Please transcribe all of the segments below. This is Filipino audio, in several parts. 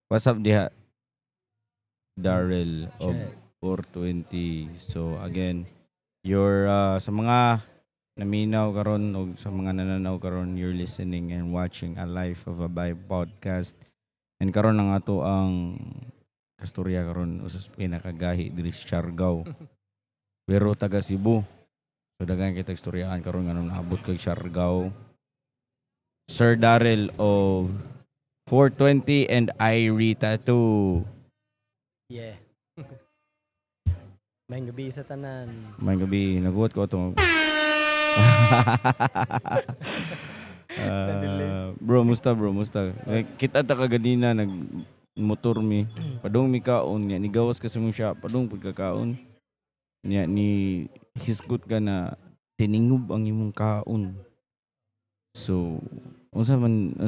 What's up diha, Darrell of Check. 420. So again, your sa mga naminaw karon o sa mga nananaw karon, you're listening and watching a Life of a Vibe podcast. And karon ang ato ang kasturya karon usas pinakagahi diri sa Siargao. Pero taga Cebu. So daghan kita istoryaan karon nga nung naabot kay Siargao. Sir Darrell of 420 and Irie Tattoo. Yeah. May gabi sa tanan. May gabi, naguot ko ito. Bro, musta bro, musta. Kita ta kaganina nagmotor mi. Padung mi kaon niya, ni gawas ka sa mong siya, padung pagkakaon. Niya ni hisgot ka na tiningub ang imong kaon. So, unsa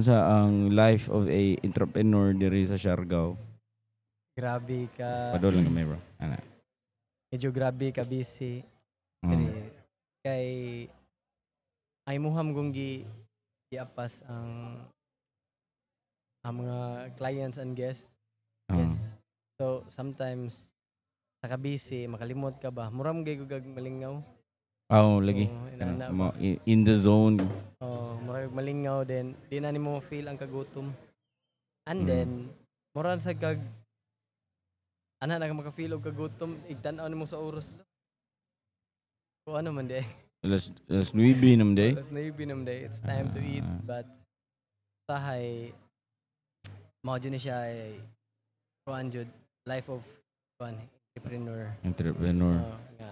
ang life of a entrepreneur diri sa Siargao? Grabe ka. Padol lang kami bro. Ana. Medyo grabe ka busy. Mm. Kay ay muham kong giapas ang mga clients and guests. Guests. So sometimes sa busy makalimot ka ba? Muram gay gag malingaw. Lagi. Inana Mo in the zone. murag malingaw din. Di na nimo feel ang kagutom. And then mura sa kag ana na maka-feel og kagutom, igtan-aw nimo sa oras. O ano man day. Alas 9 nam day. Alas 9 nam day. It's time to eat, but sahay mao jud ni siya ay kuan jud life of kuan entrepreneur. Nga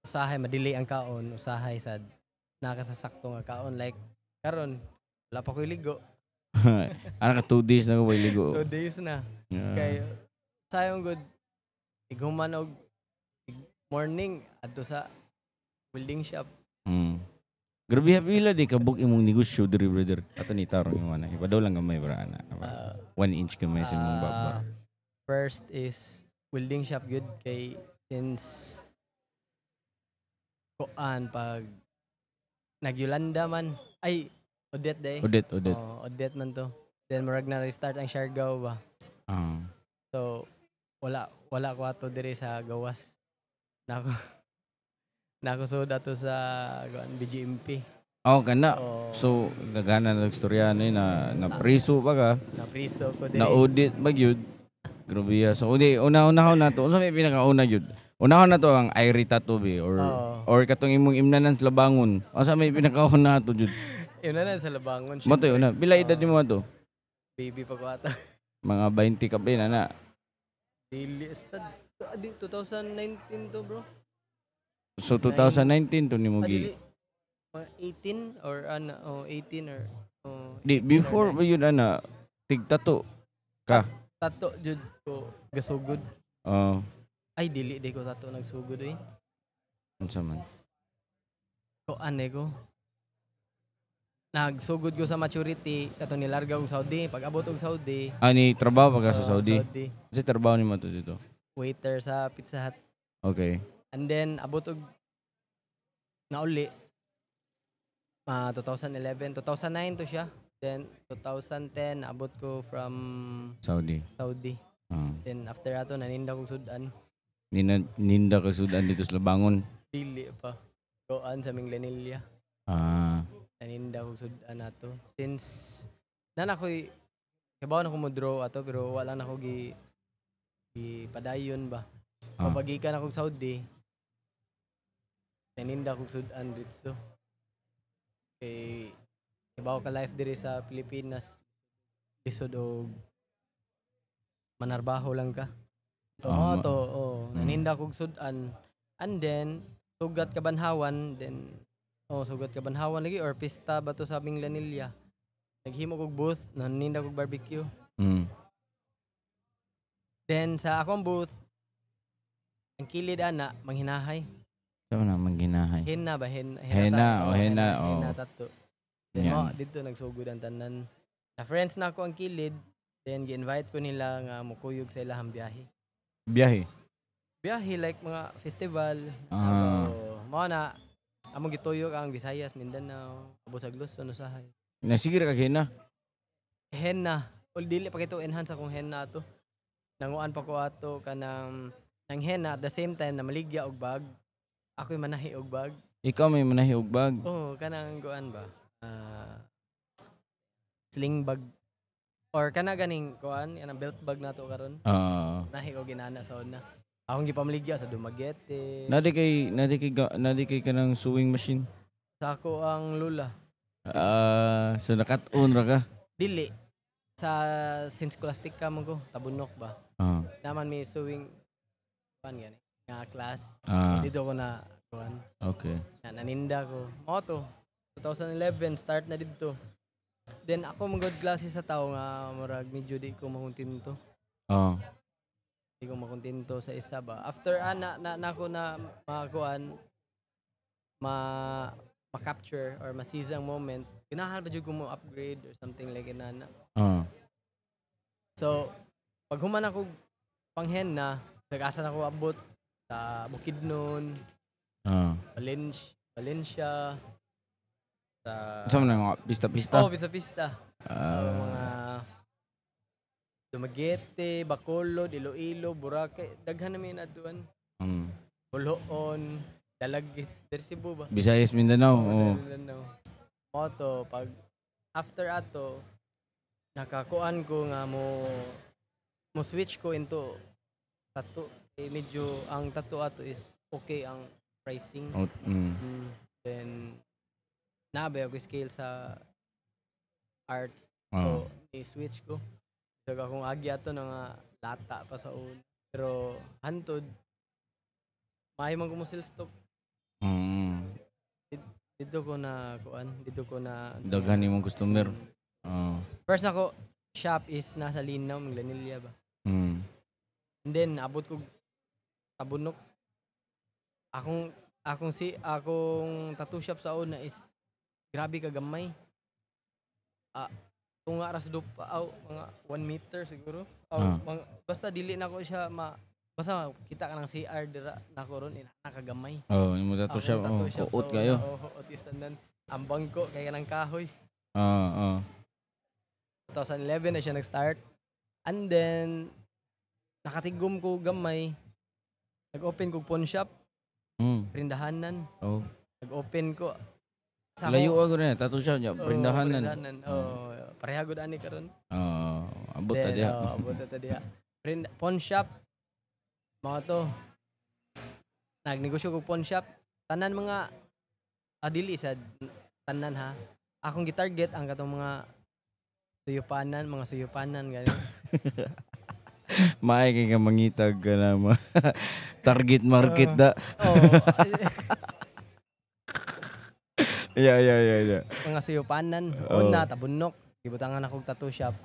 usahay madili ang kaon, usahay sad nakasasakto nga kaon like karon wala pa ko'y ligo. Ana ka 2 days na ko way ligo. 2 days na. Kay sayong good iguman og morning adto sa welding shop. Grabe pila di kabuk imong negosyo diri brother. Ato ni tarong yung ana. Ipadaw lang gamay bra ana. 1 inch gamay sa imong baba. First is welding shop good kay since kuan pag nagyulanda man ay Odette day. Odette man to. Then murag na restart ang Siargao ba. So wala ko ato diri sa gawas. Nako soda to sa BGMP. Kana. So nagana na istorya na priso pa ka. Na priso ko diri. Na audit ba gyud? Grabe ya. So una-unahon na to. Unsa may pinakauna gyud? Unahon na to ang Irie Tattoo or katong imong imnanan sa Labangon. Unsa may pinakauna na to gyud? Imnanan sa Labangon. Mo to una. Pila edad nimo ato? Baby pa ko ata. Mga 20 ka pa na. Dili sa 2019 to bro. So 2019 to nimo gi. 18 or 18 or Di before ba yun ana tig-tattoo ka? Tato jud ko gasugod. Ay dili di ko tato nagsugod eh. Unsa man? Ko ane ko. Nagsugod ko sa maturity katong nilarga og Saudi. Pag abot og Saudi. Ani trabaho pa ka sa Saudi? Saudi. Kasi trabaho nimo to dito. Waiter sa Pizza Hut. Okay. And then abot og nauli 2011, 2009 to siya. Then 2010 abot ko from Saudi. Then after ato naninda kog sudan. Ninda ka sudan dito sa Labangon. Dili pa. Koan sa Minglanilla. Naninda kog sudan ato. Since ko'y kabaw na ko mo draw ato pero wala na ko gi padayon ba. Papagikan ako sa Saudi. Naninda kog sudan dito. Kay ibaw ka life diri sa Pilipinas. Lisod og manarbaho lang ka. Naninda kog sudan. And then sugat kabanhawan lagi or pista ba to sa Minglanilla. Naghimo kog booth, naninda kog barbecue. Then sa akong booth ang kilid ana manghinahay. Saan na manghinahay? Henna ba? Henna tattoo. Then dito nagsugod ang tanan. Na friends na ako ang kilid. Then gi-invite ko nila nga mukuyog sa ilahang biyahe. Biyahe like mga festival. Mao na among gituyok ang Visayas, Mindanao, abot sa Luzon, usahay. Nasigir ka henna? Henna. dili pa kito enhance akong henna to. Nanguan pa ko ato kanang nang henna at the same time na maligya og bag. Ako'y manahi og bag. Ikaw may manahi og bag. Oo, kanang kuan ba? Sling bag or kana ganing kuan, kanang belt bag nato karon. Nahi og ginana sa una. Akong gipamaligya sa Dumaguete. Nadi kay kanang sewing machine. Sa ako ang lula. So nakat-on ra ka. Dili sa since scholastic ka mo ko, tabunok ba? Naman may sewing kuan gani nga class. Dito ko na kuan. Okay. Naninda ko. Mo to 2011 start na dito. Then ako magod klase sa tao nga murag medyo di ko makontinto. Di ko makontinto sa isa ba. After ako na makakuan ma-capture or ma-seize ang moment, ganahan ba jud ko mo upgrade or something like inana. So, pag human ako panghenna, nag-asa na ako abot sa Bukidnon, Valencia, sa... Saan na mga pista-pista? Oo, pista-pista. Mga Dumaguete, Bacolod, Iloilo, Boracay, daghan namin atuan. Boloon, Dalagit, Cebu ba? Visayas, Mindanao. Visayas, Mindanao. Moto, pag after ato, nakakuan ko nga mo switch ko into tattoo. Medyo ang tattoo ato is okay ang pricing. Then nabe ako scale sa arts. So i-switch ko. So kung agi ato nga lata pa sa un. Pero hantod may man ko mo sales stock. Dito ko na daghan imong customer. First nako shop is nasa Linaw, Manglanilla ba. And then abot ko Tabunok. Akong tattoo shop sa una is grabe ka gamay. Kung nga ras dupa mga 1 meter siguro. Basta dili na ko siya basta kita ka ng CR dira nako ron nakagamay. Imo tattoo shop. Uot kayo. Uot istanan. Ambang ko kaya nang kahoy. 2011 na siya nag-start. And then nakatigom ko gamay. Nag-open ko pawn shop. Prindahanan. Nag-open ko. Layo ako na, tattoo shop niya, prindahanan. Pareha gud ani karon. Abot ta diha. Abot ta diha. Pawn shop. Mga to. Nagnegosyo ko pawn shop. Tanan mga adili sa tanan ha. Akong gitarget ang katong mga suyupanan gani. Maay kay ka mangitag ka na target market da. Yeah. Mga suyupanan, una tabunok, gibutangan akong tattoo shop,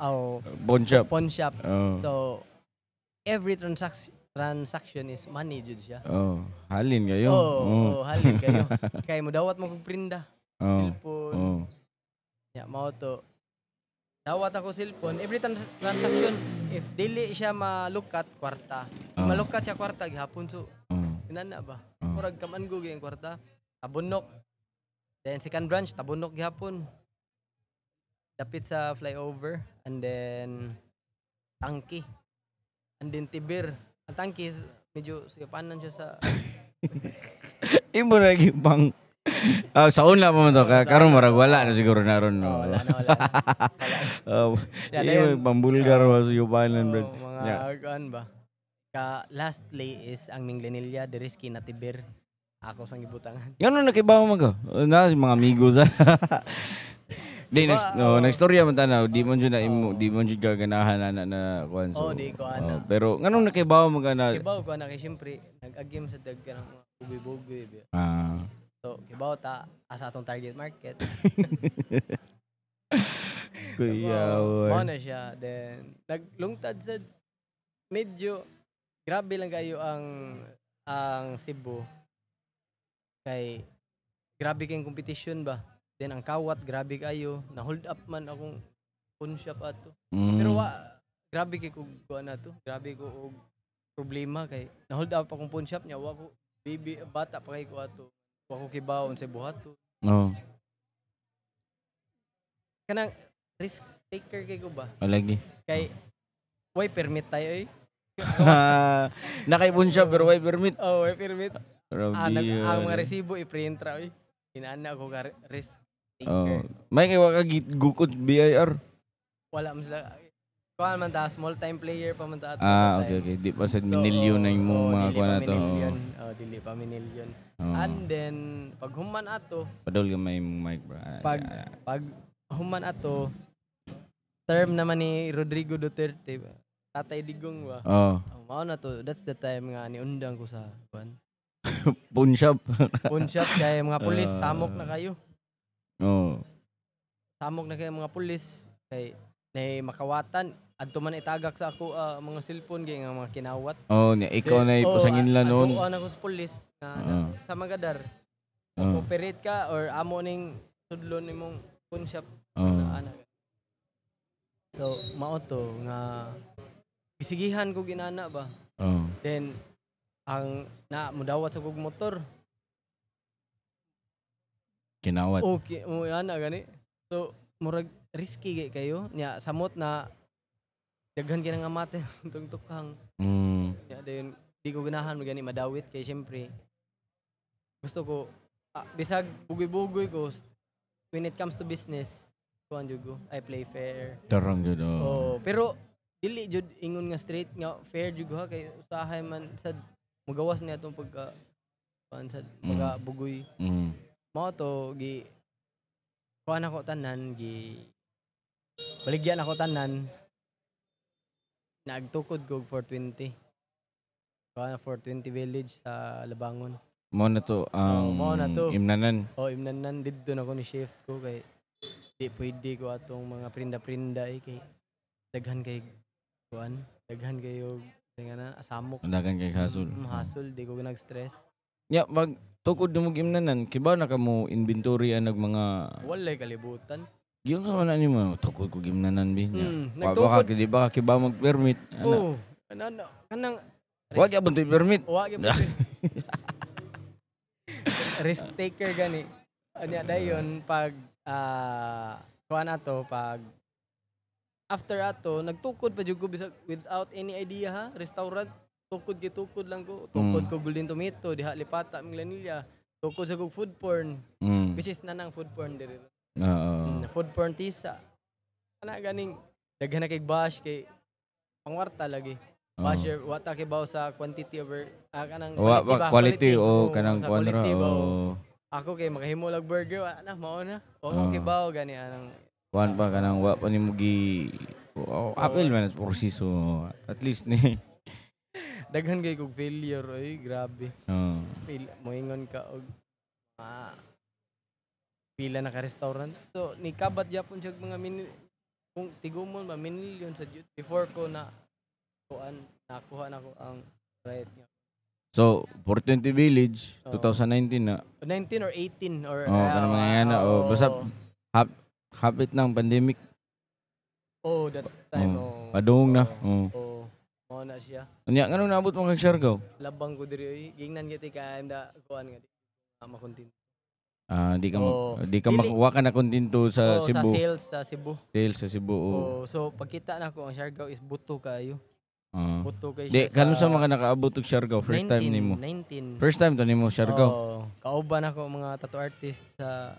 pawn shop. So every transaction is money jud siya. Halin kayo. Halin kayo. Kay mo dawat mo kog prinda. Cellphone. Mao to. Dawat ako cellphone, every transaction, if dili siya malukat, kwarta. Malukat siya kwarta, gihapon so. Inana ba? Murag kaman go ang kwarta. Tabunok. Then second branch, tabunok gihapon. Dapit sa flyover. And then, Tangki. And then Tibir. Ang Tangki, medyo siyapanan siya sa... Imo na pang... sa una mo to, karon marag wala na siguro naron. Wala. Pambulgar wa sa yubanan, bro. Mga gaan ba? Lastly is ang Minglanilla, Deriski na Tibir. Ako sang gibutangan. Ngano nakibaw mo ka? Na mga amigos. Next storya man tanaw, di man jud gaganahan na kuan so. Di ko ana. Pero nganong nakibaw mo ka na? Kibaw ko na kay syempre nag-agim sa daghan ng mga bugoy-bugoy. So, kibaw ta asa atong target market. Kuyaw. Mo na siya. Then, naglungtad sa medyo grabe lang kayo ang Cebu. Kay grabe kayong competition ba? Then, ang kawat, grabe kayo. Na-hold up man akong pawn shop ato. Pero grabe kayo kung na to. Grabe ko problema kay na-hold up akong pawn shop niya. Wako, baby, bata pa kayo ko ato. Wako kibaon sa buhato. Kanang risk taker kay ko ba? Lagi. Kay why permit tayo eh. Nakaipon siya pero why permit? Oh, why permit? Grabe Ang mga yun. resibo i-print ra oy. Inaana ko ka risk Oh. taker. May kay waka gukod BIR. Wala man sila. Kuha man ta small time player pa man ta at Okay. Di pa sa minilyon na yung mga kuha na to. Dili pa minilyon. Oh. And then pag human ato, Padol ka may mic bro. pag human ato, term naman ni Rodrigo Duterte, Tatay Digong ba? Oh. Mao na to, that's the time nga niundang ko sa kuan. Pawn shop. Pawn shop kay mga pulis samok na kayo. Oh. Samok na kayo mga pulis kay nay makawatan adto man itagak sa ako mga cellphone gay nga mga kinawat. Oh, ikaw na ipasangin la noon. Oo, ako sa pulis nga sa Magadar. Operate ka or amo ning sudlon nimong pawn shop. So, mao to nga isigihan ko ginana ba. Then ang mudawat sa kog motor. Kinawat. Okay, mo ana gani. So, murag risky kayo nya samot na daghan kinang amate tungtukang. Ya dayon di ko ganahan mo gani madawit kay syempre gusto ko bisag bugoy-bugoy ko when it comes to business kuan jud ko I play fair. Tarang jud. Pero dili jud ingon nga straight nga fair jud ha kay usahay man sad magawas niya atong pagka kuan sad pagabugoy. Mao to gi kuan ako tanan gi baligyan ako tanan nagtukod ko 420 kuan 420 village sa Labangon. Mao na to imnanan. Imnanan didto na ko ni shift ko kay di pwede ko atong mga prinda-prinda kay daghan kay kuan daghan kayo nga asamok Daghan kay hasol. Hasol di ko nag-stress. Nya mag tukod mo imnanan kiba na kamo inventory ang mga walay kalibutan. Giyon sa man nimo tukod ko imnanan bi nya. Nagtukod di ba kiba mag permit ana. Kanang wag abon to permit. Wag abon. Risk taker gani. Anya dayon pag kuan ato pag after ato nagtukod pa jud ko without any idea ha restaurant tukod lang ko ko Golden Tomato diha lipata Minglanilla tukod sa kog food porn which is nanang food porn diri food porn tisa ana ganing daghan na kay bash kay pangwarta lagi basher wata kay baw sa quantity over kanang quality kanang kuan ra ako kay makahimo lag burger ana mao na wag kay baw gani anang kuan pa kanang wa pa nimo gi apel man proseso at least ni daghan kay kog failure ay grabe moingon ka og pila na ka restaurant so ni kabat japon siya mga kung tigumon ba minilyon sa jud before ko na kuan nakuha na ko ang right niya. So 420 village 2019 na 19 or 18 or kanang mga yan basta habit ng pandemic. That time. Padung na. Mao na siya. Unya nganong naabot mo kag Siargao? Labang ko diri oy. Gingnan giti ka anda kuan nga di makontinto. Di ka makuha ka na kontento sa Cebu. Sa Cebu. Sales sa Cebu. So pagkita nako ang Siargao is buto kayo. Buto kay siya. Di kanus sa mga nakaabot og Siargao first 19, time nimo. 19. First time to nimo Siargao. Kauban ako mga tattoo artist sa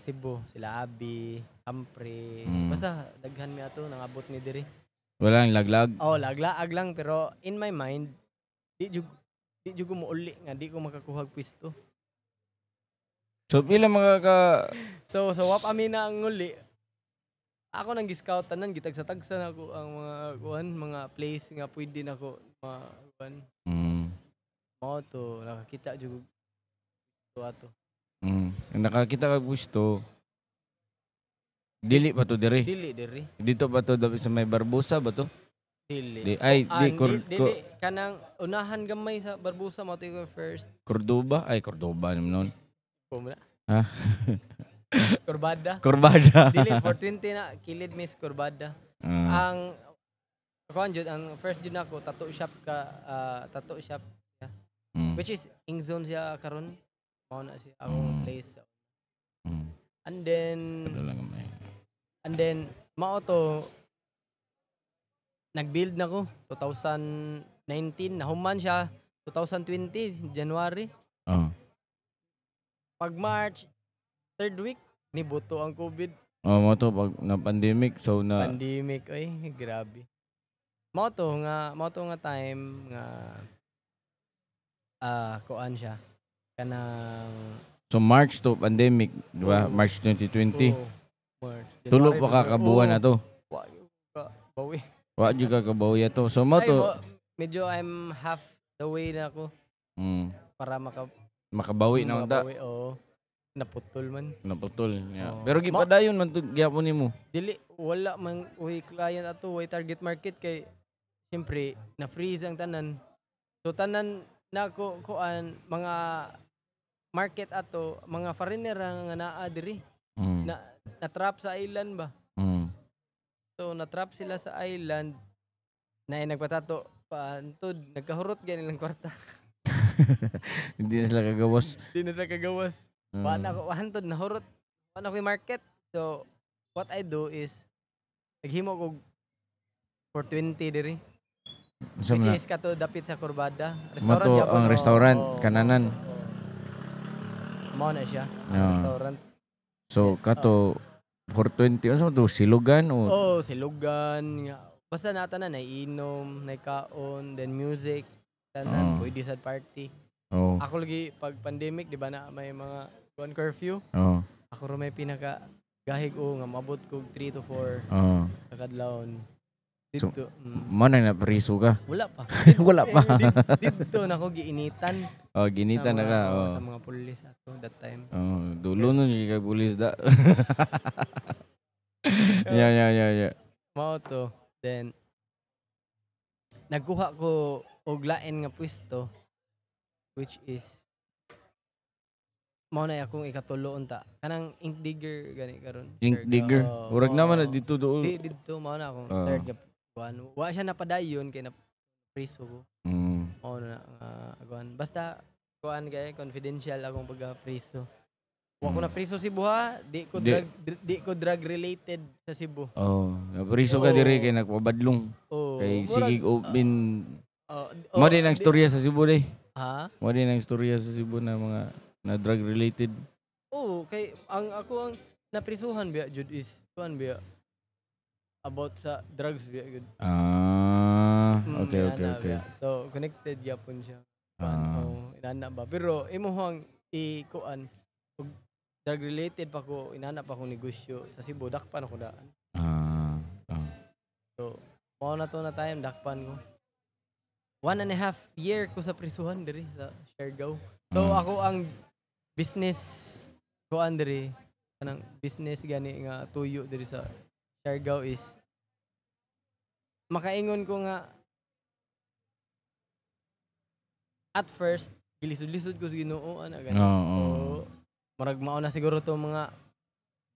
Cebu, sila Abi, Ampre. Basta daghan mi ato nangabot mi diri. Walang laglag. Laglaag lang pero in my mind di jud ko muuli nga di ko makakuha og pwesto. So pila So wap amina ang uli. Ako nang gi-scout tanan gitagsa-tagsa na ako ang mga place nga pwede nako mga kuan. Mao to nakakita jud ko ato. Nakakita kag gusto. Dili pa to diri. Dito pa to dapat sa may Barbosa ba to? Dili kanang unahan gamay sa Barbosa mao to first. Cordoba naman noon. Ha? Corbada. Dili 420 na kilid miss Corbada. Ang kuan jud ang first jud nako tattoo shop which is ing zone siya karon mao na siya akong place. And then And then mao to nag-build na ko 2019 nahuman siya 2020 January. Pag March third week nibuto ang COVID. Mo to pag na pandemic so na pandemic ay grabe. Mao to nga time nga kuan siya kanang so March to pandemic, di ba? March 2020. March. Tulo pa ka kabuan na to. Bawi. Wa jud ka kabawi to. So mo to medyo I'm half the way na ako. Para makabawi na unta. Oo. Naputol man. Naputol. Yeah. Pero gipadayon man to gyapon nimo. Dili wala man uy client ato, uy target market kay siyempre na freeze ang tanan. So tanan na kuan mga market ato, mga foreigner nga naa diri. Na trap sa island ba? So na trap sila sa island na nagpatato paantod nagkahurot ganilang kwarta. Hindi na sila kagawas. Paano ako hantod nahurot. Paano ako market? So what I do is naghimo ko for 20 diri. Which is kato dapit sa Kurbada. Restaurant yapon. Ang restaurant kananan. Mao na siya. Restaurant. So kato for 20 ano to silugan o silugan. Basta nata na naiinom, naikaon, then music, tanan pwede sa party. Ako lagi pag pandemic di ba na may mga curfew. Ako ro may pinaka gahig nga mabot ko 3 to 4 sa kadlawon. Dito. Mo na priso ka? Wala pa. Wala pa. Dito na ko giinitan. Ginitan na ka. Sa mga pulis ato that time. Dulo nun yung kay pulis da. Yeah. Mao to. Then nagkuha ko og lain nga pwesto which is mao na akong ikatulo unta. Kanang ink digger gani karon. Ink digger. Urag naman na dito dool. Dito mao na akong third nga kuan. Wa siya napadayon kay na priso ko. Mao na kuan. Basta kuan kay confidential akong pagka-priso. Wa ko na priso Cebu ha. Di ko drug related sa Cebu. Priso ka diri kay nagpabadlong. Kay sige open. Mo din ang istorya sa Cebu day. Ha? Mo din ang istorya sa Cebu na mga na drug related. Kay ako ang naprisuhan biya jud is kuan biya about sa drugs biya gud. Okay. So connected gyapon siya. Inana ba pero imuhang ikuan drug related pa ko inana pa ko negosyo sa Cebu dakpan ako daan. So mao na to na time dakpan ko. 1.5 year ko sa prisuhan diri sa Siargao. So ako ang business kuan diri kanang business gani nga tuyo diri sa Siargao is makaingon ko nga at first gilisod-lisod ko sa Ginoo ana gani. Marag mao na siguro to mga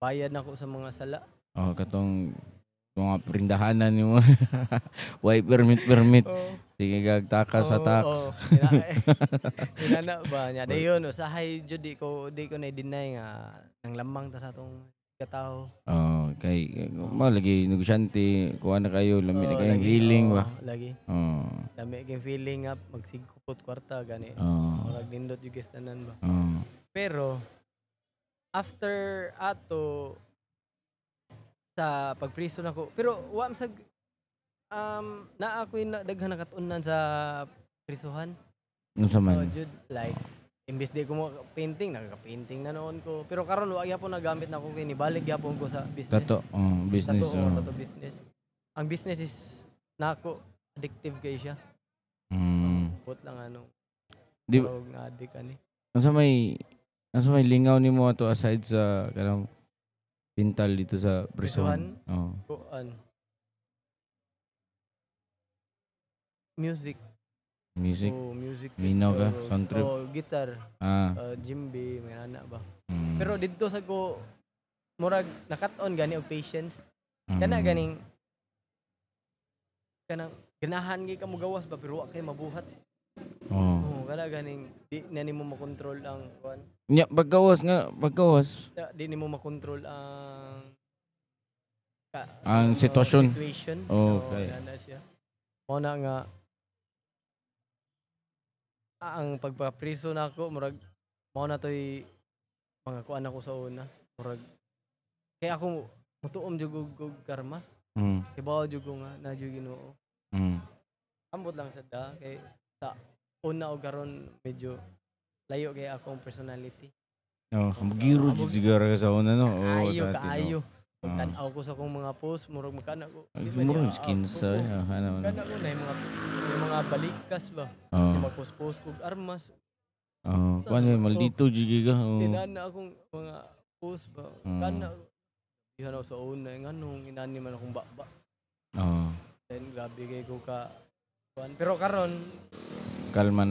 bayad nako sa mga sala. Katong mga perindahanan ni mo. Why permit. Sige gagtaka sa tax. Inana ba nya dayon usahay jud di ko na deny nga nang lamang ta sa atong katao. Kay lagi negosyante kuha na kayo lami na kayong feeling ba. Lagi. Lami kayong feeling nga magsigkupot kwarta gani. Murag nindot yung tanan ba. Pero after ato sa pagpriso nako pero wa sa na ako daghan nakatunan sa prisuhan. Unsa man? Like imbes di ko mo painting, nagka-painting na noon ko. Pero karon wa gyapon nagamit na ko kini balik gyapon ko sa business. Business. Tato business. Ang business is nako addictive kay siya. Bot lang Di na addict ani. Unsa may lingaw nimo ato aside sa kanang pintal dito sa prisuhan? Kuan. Music. Music. Minaw ka? Sound trip? Guitar. Jimbe, may anak ba? Pero dito sa ko, murag nakat-on gani og patience. Kana ganing, kanang ganahan gay ka mo gawas ba, pero wa kay mabuhat. Kana ganing, di na nimo makontrol ang kuan. Nya, paggawas. Di nimo makontrol ang Ang sitwasyon. Okay. Ana siya. Mo na nga ang pagpapriso nako murag mo na toy mga kuan ako sa una. Murag kaya ako mutuom jud og karma. Kibaw jud ko nga na jud Ginoo. Ambot lang sa da kay sa una og karon medyo layo kay akong personality. Magiro jud sigara ka sa una no. Kaayo. Tan-aw ko sa akong mga post, murag makana ko. Murag skin sa ano. Kana ko na yung mga balikas ba. Yung mag-post kog armas. Kuan maldito jud ka. Tinana akong mga post ba. Kana dihan ako sa una nganong inani man akong baba. Then grabe kay ko ka kuan. Pero karon kalma.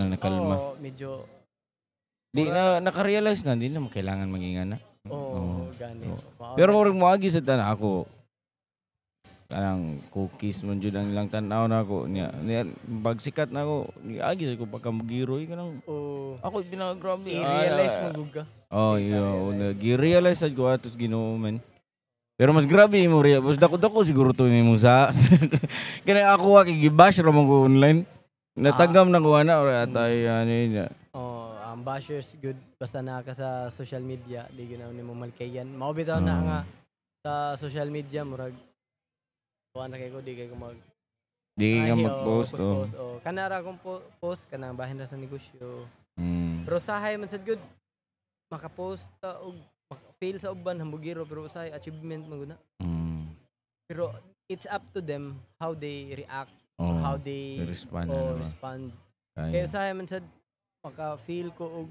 Medyo di na naka-realize na di na kailangan maging ana. Gani. Pero murag moagi sa tanan ako. Kanang cookies man jud ang ilang tan-aw na ako niya. Bagsikat na ako. Agi sa ko pagka magiro kanang ako binagrabe. I-realize mo guga. Nag-realize ko atos Ginoo man. Pero mas grabe mo rin. Mas dako-dako siguro to ni mo sa. Kaya ako gibash ra mo ko online. Natagam na ko ana or atay ano niya. Ang bashers good basta na ka sa social media di ginaw nimo malkayan. Mao bitaw na nga sa social media murag kuan na kay ko di kay ko mag-post. Kanara akong post kanang bahin ra sa negosyo. Pero sahay man sad good maka-post ta og fail sa uban hambugiro pero sahay achievement man guna. Pero it's up to them how they react, how they respond. Kaya sahay man sad maka-feel ko og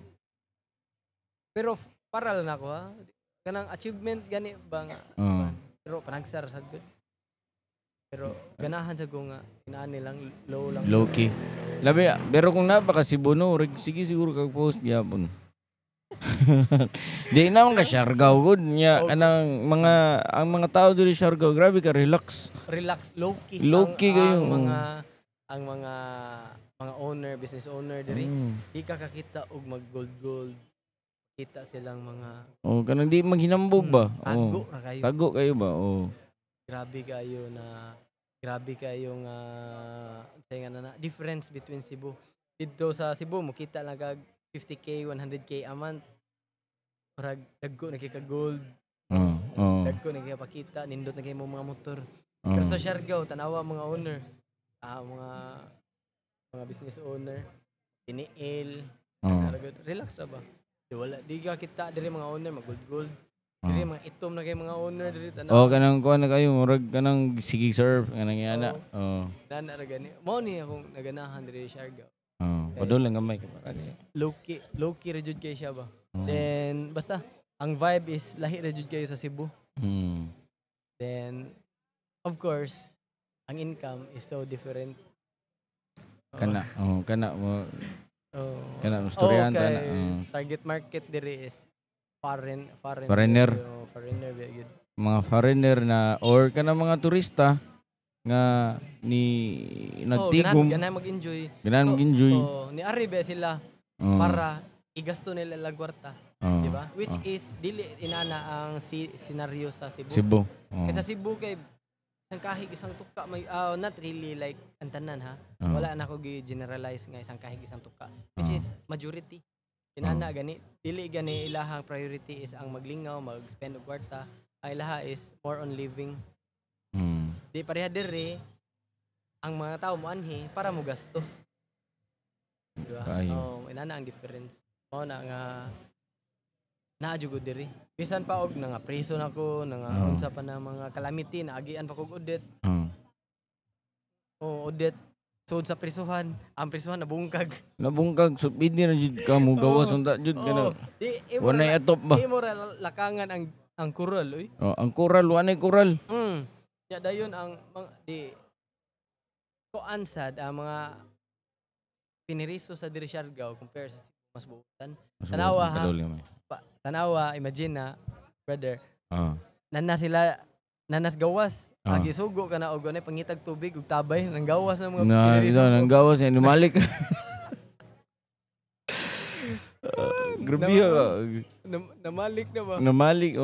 pero para lang ako ha kanang achievement gani ba nga pero panagsar sad good pero ganahan sa ko nga inaani lang low key labi pero kung napaka Cebu no sige siguro kag post gyapon di naman ka Siargao good nya kanang ang mga tao diri Siargao grabe ka relax low key kayo ang mga owner, business owner diri, di ka kakita og mag-gold. Kita silang mga kanang di maghinambog ba? Tago kayo ba? Grabe kayo nga sayo nga na difference between Cebu. Dito sa Cebu mo kita lang kag 50k, 100k a month. Parag dagko na kay ka gold. Dagko na kay pakita, nindot na kay mo mga motor. Pero sa Siargao tanawa mga owner, mga business owner, tiniil, relax na ba? Di ka kita diri mga owner mag-gold. Diri mga itom na kay mga owner diri tanaw. Kanang kuan na kayo murag kanang sige surf kanang yana. Nana ra gani. Mao ni akong naganahan diri sa Siargao. Padol lang gamay ka pa kani. Low key ra jud kay siya ba. Then basta ang vibe is lahi ra jud kayo sa Cebu. Then of course, ang income is so different. Kana mo storyan na. Target market diri is foreigner. Mga foreigner na or kana mga turista nga nagtigom. Ganahan mag-enjoy. Ni ari ba sila para igasto nila lang kwarta. Di ba? Which is dili inana ang scenario sa Cebu. Kaya sa Cebu kay isang kahig isang tuka may not really like ang tanan ha. Wala na ko gi-generalize nga isang kahig isang tuka which is majority. Inana gani dili gani ilahang priority is ang maglingaw, mag-spend og kwarta. Ang ilaha is more on living. Di pareha diri ang mga tao mo anhi para mo gasto. Diba? Inana ang difference. Mao na nga naadyo diri. Bisan pa og nga preso nako, nga unsa pa na mga calamity na agian pa kog audit. Audit sud sa presuhan, ang presuhan nabungkag. So pwede na jud ka mo gawas unta jud kana. Wanay atop ba? Di mo lakangan ang kural, oy. Ang kural, wanay kural. Ya dayon ang mga di ansad ang mga piniriso sa diri Siargao compare sa mas buutan. Tanawa ha. Tanawa, imagine na, brother. Nanas gawas. Agi sugo ka na og ganay pangitag tubig ug tabay nang gawas ng mga piniriso. Nang gawas ni numalik. Grabe namalik na ba? Namalik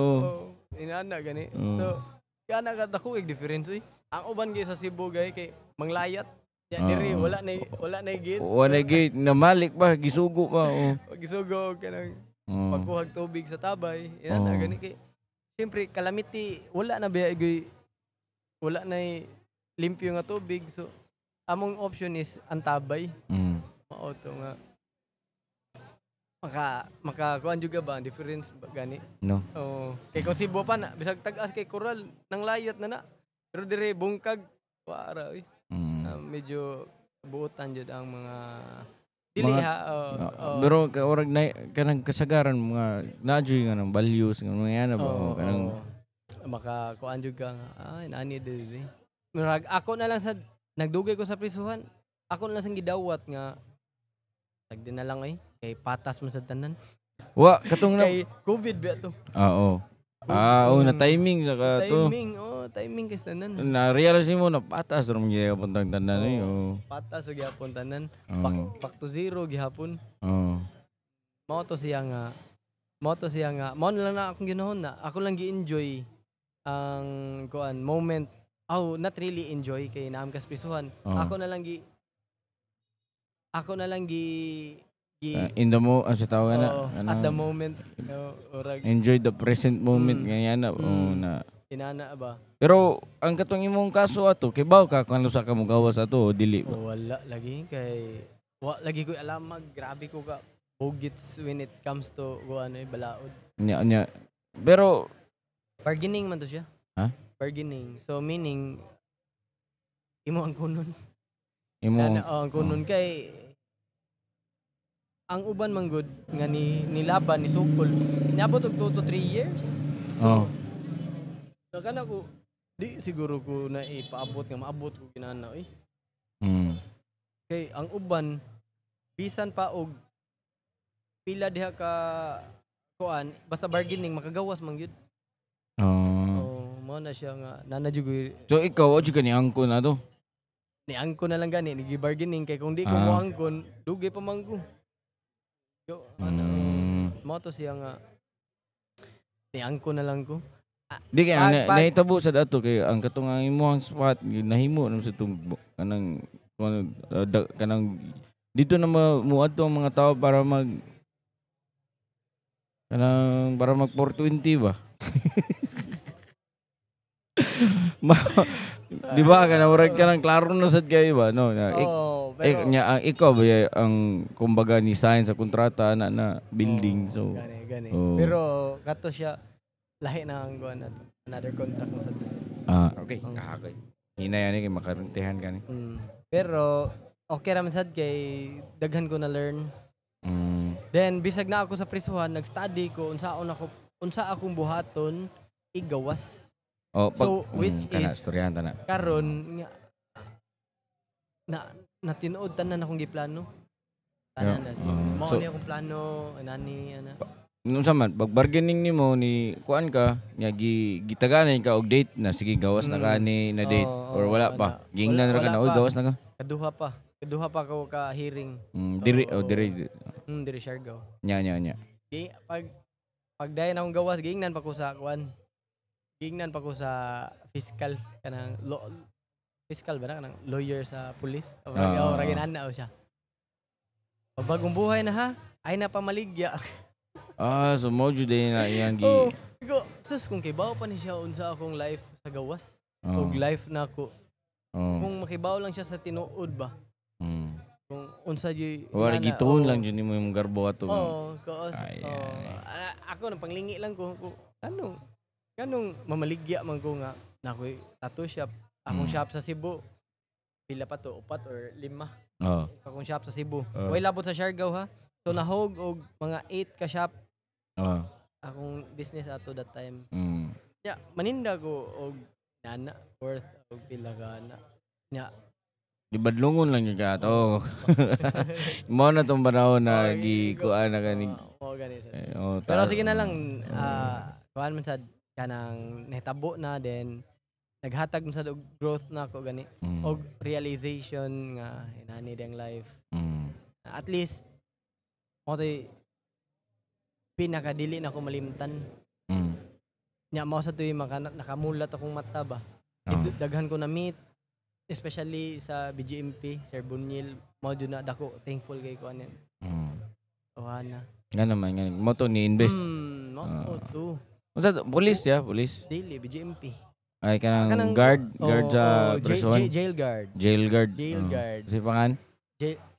inana gani. So kana ka dako difference oy. Ang uban gyud sa Cebu gay kay manglayat. Ya diri wala na gate. Wala gate namalik ba gisugo ba oh. Gisugog kanang pagkuhag tubig sa tabay. Yan na gani kay siyempre calamity wala na biya gyud wala na limpyo nga tubig so among option is antabay. Mao to nga makakuan juga ba ang difference ba gani? No. Oh, kay kung Cebu pa na bisag tag-as kay Coral nang layat na. Pero dire bungkag para medyo buotan jud ang mga dili ha. Pero orag na kanang kasagaran mga najoy nga nang values nga mga yan ba kanang makakuan juga nga ay nani dili. Murag ako na lang sa nagdugay ko sa prisuhan. Ako na lang sang gidawat nga tagdi na lang kay patas man sa tanan. Wa katong na Kay COVID ba to? Oo. Na timing saka to. Timing kay tanan. Na-realize mo na patas ron gyapon tang tanan Patas og gyapon tanan. Back to zero gihapon. Mao to siya nga. Mao na lang akong ginahon na. Ako lang gi-enjoy ang kuan moment. Not really enjoy kay naam kas prisuhan. Ako na lang in the sa tawag na at the moment enjoy the present moment ganyan na inana ba. Pero ang katong imong kaso ato kay baw ka kung ano sa ka mo gawas ato o dili ba? Wala lagi kay lagi ko alam grabe ko ka bugits when it comes to balaod. Nya. Pero bargaining man to siya. Ha? Bargaining. So meaning imo ang kunon. Ang kunon kay ang uban man good nga nilaban ni Sukol niabot og 2 to 3 years. So kana ko di siguro ko na ipaabot nga maabot ko kinana kay ang uban bisan pa og pila diha ka kuan basta bargaining makagawas man gyud. Mo na siya nga nanajugoy. So ikaw o ni angko na to? Ni angko na lang gani nigi-bargaining kay kung di ko mo angkon dugi pa man ko. Mo to siya nga ni angko na lang ko. Di kaya nahitabo sa dato kay ang katong ang imong spot nahimo na sa tungbo kanang dito na muadto ang mga tao para mag 420 ba. Di ba kana murag ka nang klaro na sad kay ba no na pero ikaw ba ang kumbaga ni sign sa kontrata na building so gani. Pero kato siya lahi na ang kuan nato another contract mo sa to siya. Okay. Okay. Hinay ani kay makarentehan ka ni. Pero okay ra man sad kay daghan ko na learn. Then bisag na ako sa prisuhan nag-study ko unsa akong buhaton igawas. So which is karon nga na tinuod tanan akong giplano. Tanan na mo ni akong plano anani ana. Nung saman pag-bargaining nimo ni kuan ka nya gitaganan ka og date na sige gawas na kani na date or wala pa. Gingnan ra ka na gawas na ka. Kaduha pa ko ka hearing. Diri Siargao. Nya. Pag dayon akong gawas gingnan pa ko sa kuan. Gingnan pa ko sa fiscal kanang fiscal ba na kanang lawyer sa police. Raginan na siya. Bagong buhay na ha. Ay na pamaligya. So mo jud na iyang sus kung kibaw pa ni siya unsa akong life sa gawas. Og life na ako. Kung makibaw lang siya sa tinuod ba. Kung unsa jud wala gituon lang jud nimo imong garbo ato. Ako nang panglingi lang ko kanong mamaligya man ko nga nakoy tattoo shop. Akong shop sa Cebu. Pila pa to 4 or 5. Akong shop sa Cebu. Way labot sa Siargao ha. So nahog og mga 8 ka shop. Akong business ato that time. Maninda ko og nana worth og pila ka na. Nya di badlungon lang yung ka to. Mo na tong panahon na gikuan na gani. Pero sige na lang kuan man sad kanang nahitabo na then naghatag man sad og growth na ako gani og realization nga inani ding life. At least mo to'y pinakadili na ko malimtan. nya mao sa tuig nakamulat akong mata ba. Daghan ko na meet especially sa BGMP, Sir Bunyil, mao jud na dako thankful kay ko anin. Oana. Nga naman, nga. Mo to ni-invest. Mo to. Police ya, police. Daily, BGMP. Ay, kanang guard sa prison. Jail guard. Jail guard. Kasi pangan?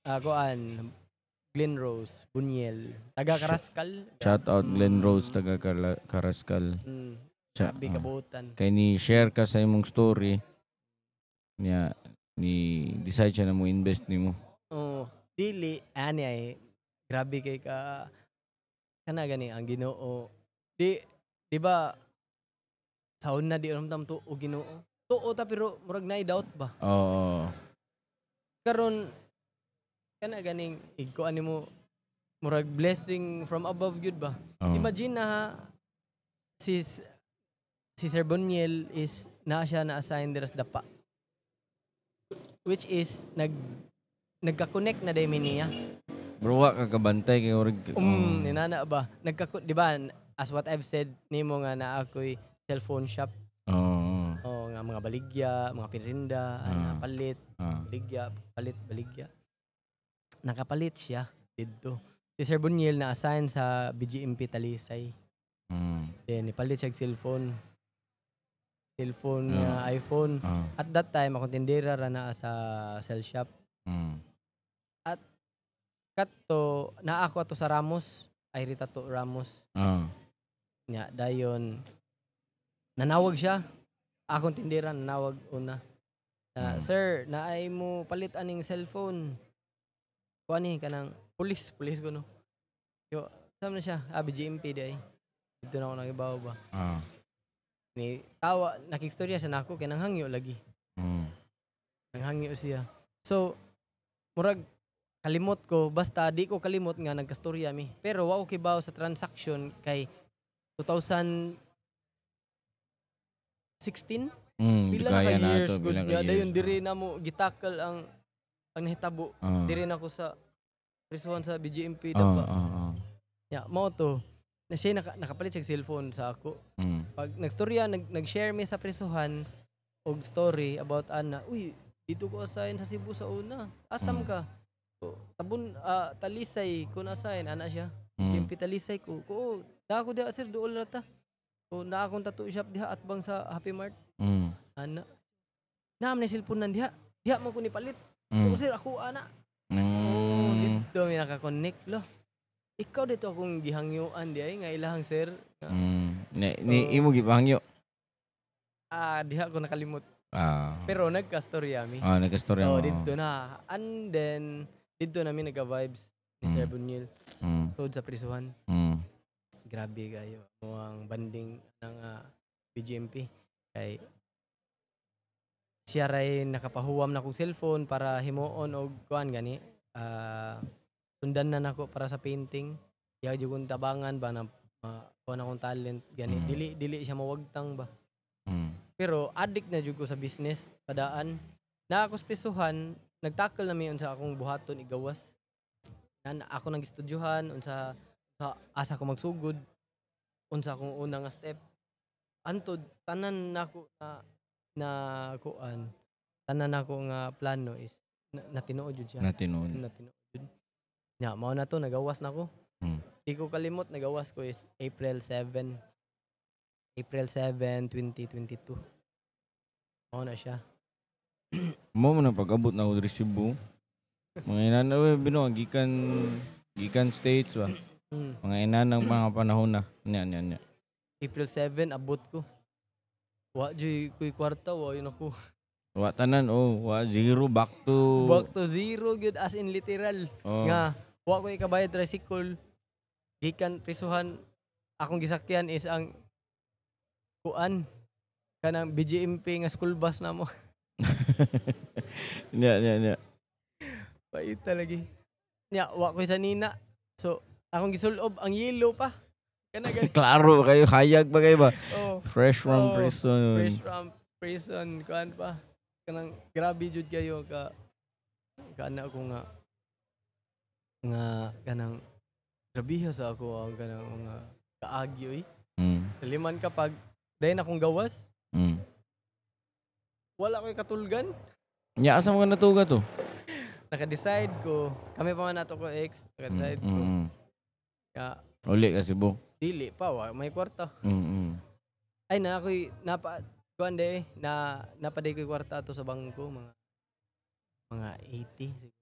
Kuan, Glen Rose, Bunyel, taga Karaskal. Shout out Glen Rose, taga Karaskal. Sabi kabutan. Kay ni share ka sa imong story. Niya, ni decide siya na mo invest nimo. Dili, ani ay, grabe kay ka, kana gani, ang Ginoo. Di ba, saon na di ramdam to o Ginoo. Tuo ta pero murag na doubt ba? Oo. Karon kana ganing igkuan nimo murag blessing from above gyud ba? Imagine na si Sir Bunyel is siya na-assign dira sa dapa. Which is nagka-connect na day niya. Bro, wa ka kabantay kay org. Ninana ba? Di ba as what I've said nimo nga na ako'y cellphone shop. Nga mga baligya, mga pirinda, palit, baligya, baligya. Nakapalit siya dito. Si Sir Bunyel na assign sa BGMP Talisay. Then ipalit siya cellphone nga iPhone. At that time ako tindera ra na sa cell shop. At kato na ako ato sa Ramos, ay rita to Ramos. Nya dayon nanawag siya. Akong tindera nanawag una. Sir, naay mo palit aning cellphone. Kuani kanang police ko no. Yo, sama na siya, BGMP day. Dito na ako nagibaw ba. Ni tawa nakikstorya sa nako kay nanghangyo lagi. Nanghangyo siya. So murag kalimot ko basta di ko kalimot nga nagkastorya mi. Pero wa ko kibaw sa transaction kay 2016 pila na ka years good nga dayon diri na mo gitakal ang nahitabo. Diri na ko sa prisuhan sa BGMP daw ba. Mao to. Na siya nakapalit siya cellphone sa ako. Pag nagstorya, nag-share mi sa prisuhan og story about ana. Uy, dito ko assign sa Cebu sa una. Asam ka? So, tabon Talisay ko na-assign ana siya. BGMP Talisay ko. Na ako diha sir duol ra ta. So na akong tattoo shop diha at bang sa Happy Mart. Ana. Naam na cellphone nan diha. Diha mo ko ni palit. Sir ako ana. Dito mi naka-connect lo. Ikaw dito akong gihangyuan di ay nga ilahang sir. Ni imo gipahangyo. Diha ko nakalimot. Pero nagka-storya mi. Nagka-storya mo. Dito na. And then dito namin nagka-vibes ni Sir Bunyel. Sod sa prisuhan. Grabe kayo. Ang banding ng BGMP. Kay siya ray nakapahuwam na kong cellphone para himuon og kuan gani. Sundan na nako para sa painting. Diya jud kong tabangan ba na kuan akong talent gani. Dili siya mawagtang ba. Pero addict na jud ko sa business padaan. Na ako spisuhan, nagtakal na mi unsa akong buhaton igawas. Ako nang gistudyohan unsa asa ko magsugod. Unsa akong una nga step. Antod tanan nako na kuan. Tanan nako nga plano is natinuod jud siya. Natinuod jud. Nya mao na to nagawas na ko. Di ko kalimot nagawas ko is April 7, 2022. Mao na siya. Mo na pag-abot na ko diri Cebu. Mga inana gikan states ba. Mga inanang mga panahon na. Nya. April 7 abot ko. Wa joy ko'y kwarta wa yun ako. Wa tanan wa zero back to zero good as in literal. Nga wa ko ikabayad tricycle. Gikan prisuhan akong gisakyan is ang kuan kanang BGMP nga school bus na mo. Nya. Paita lagi. Nya wa ko sa nina. So akong gisulob ang yellow pa. Klaro kayo, hayag ba kayo ba? Fresh from prison. Fresh from prison, kuan pa. Kanang grabe jud kayo kana ako nga kanang grabiha sa ako ang kanang mga kaagyo Kaliman kapag Dahil akong gawas. Mm. Wala ko'y katulgan. Nya asa mo ka natuga to? Naka-decide ko. Kami pa man ato ko ex. Naka-decide ko. Ya, Uli ka Cebu. dili pa wa may kwarta. Ay na ako'y kuan de napaday ko'y kwarta ato sa bangko mga 80 siguro.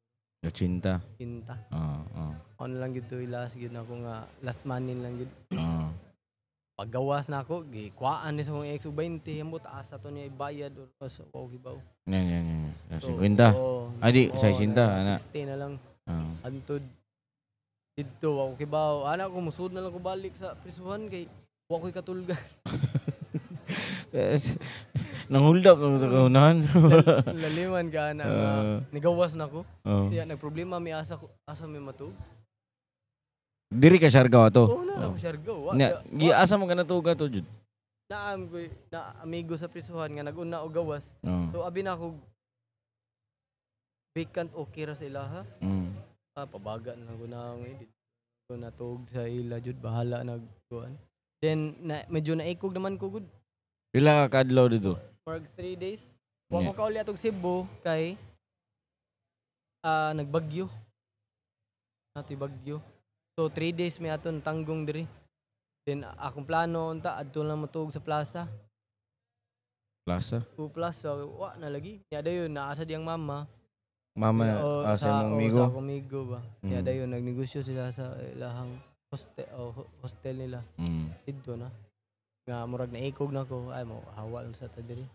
Cinta. Pinta. Oo. Ano lang gid to last gid ako nga last money lang gid. Oo. Paggawas na ako, gikwaan ni sa kong ex 20, ambot asa to niya ibayad or sa okay ba. Yan. So, 50. Adi, sa 60 ana. 60 na lang. Oo. Antod dito ako kibaw. Ana ko musud na lang ko balik sa prisuhan kay wa ko'y katulgan. Nang hold up ng kaunahan. Laliman ka na nigawas na ko. Iya nagproblema mi asa mi matug. Diri ka Siargao to. Oo na ako Siargao. Asa mo ka natuga to jud? Naam ko na amigo sa prisuhan nga nag-una og gawas. So abi na ako vacant okay ra sa ilaha. Pabaga na ko na ang edit. So natug sa ila jud bahala nagkuan. Then medyo naikog naman ko gud. Pila ka kadlaw dito? For 3 days. Wa ko kauli atog Cebu kay nagbagyo. Natoy bagyo. So 3 days may aton tanggong diri. Then akong plano unta adto lang matug sa plaza. Plaza? Plaza wa na lagi. Nya dayon naasa diyang mama. Mama sa mong amigo. Sa akong amigo ba. Nya dayon nagnegosyo sila sa ilahang hostel nila. Dito na. Nga murag naikog na ko ay mo hawa lang sa ta diri.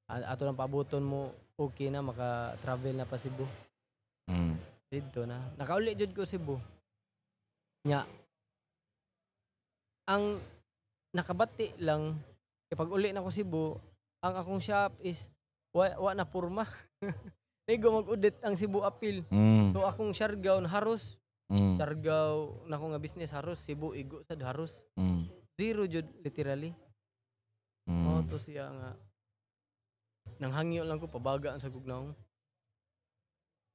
Ato lang pabuton mo okay na maka-travel na pa Cebu. Dito na. Nakauli jud ko Cebu. Nya ang nakabati lang kapag uli na ko Cebu, ang akong shop is wa na porma. Nigo mag-audit ang Cebu Appeal. So akong Siargao na haros. Siargao na ko nga business haros, Cebu igo sad haros. Zero jud literally. To siya nga nanghangyo lang ko pabaga sa gugnaw.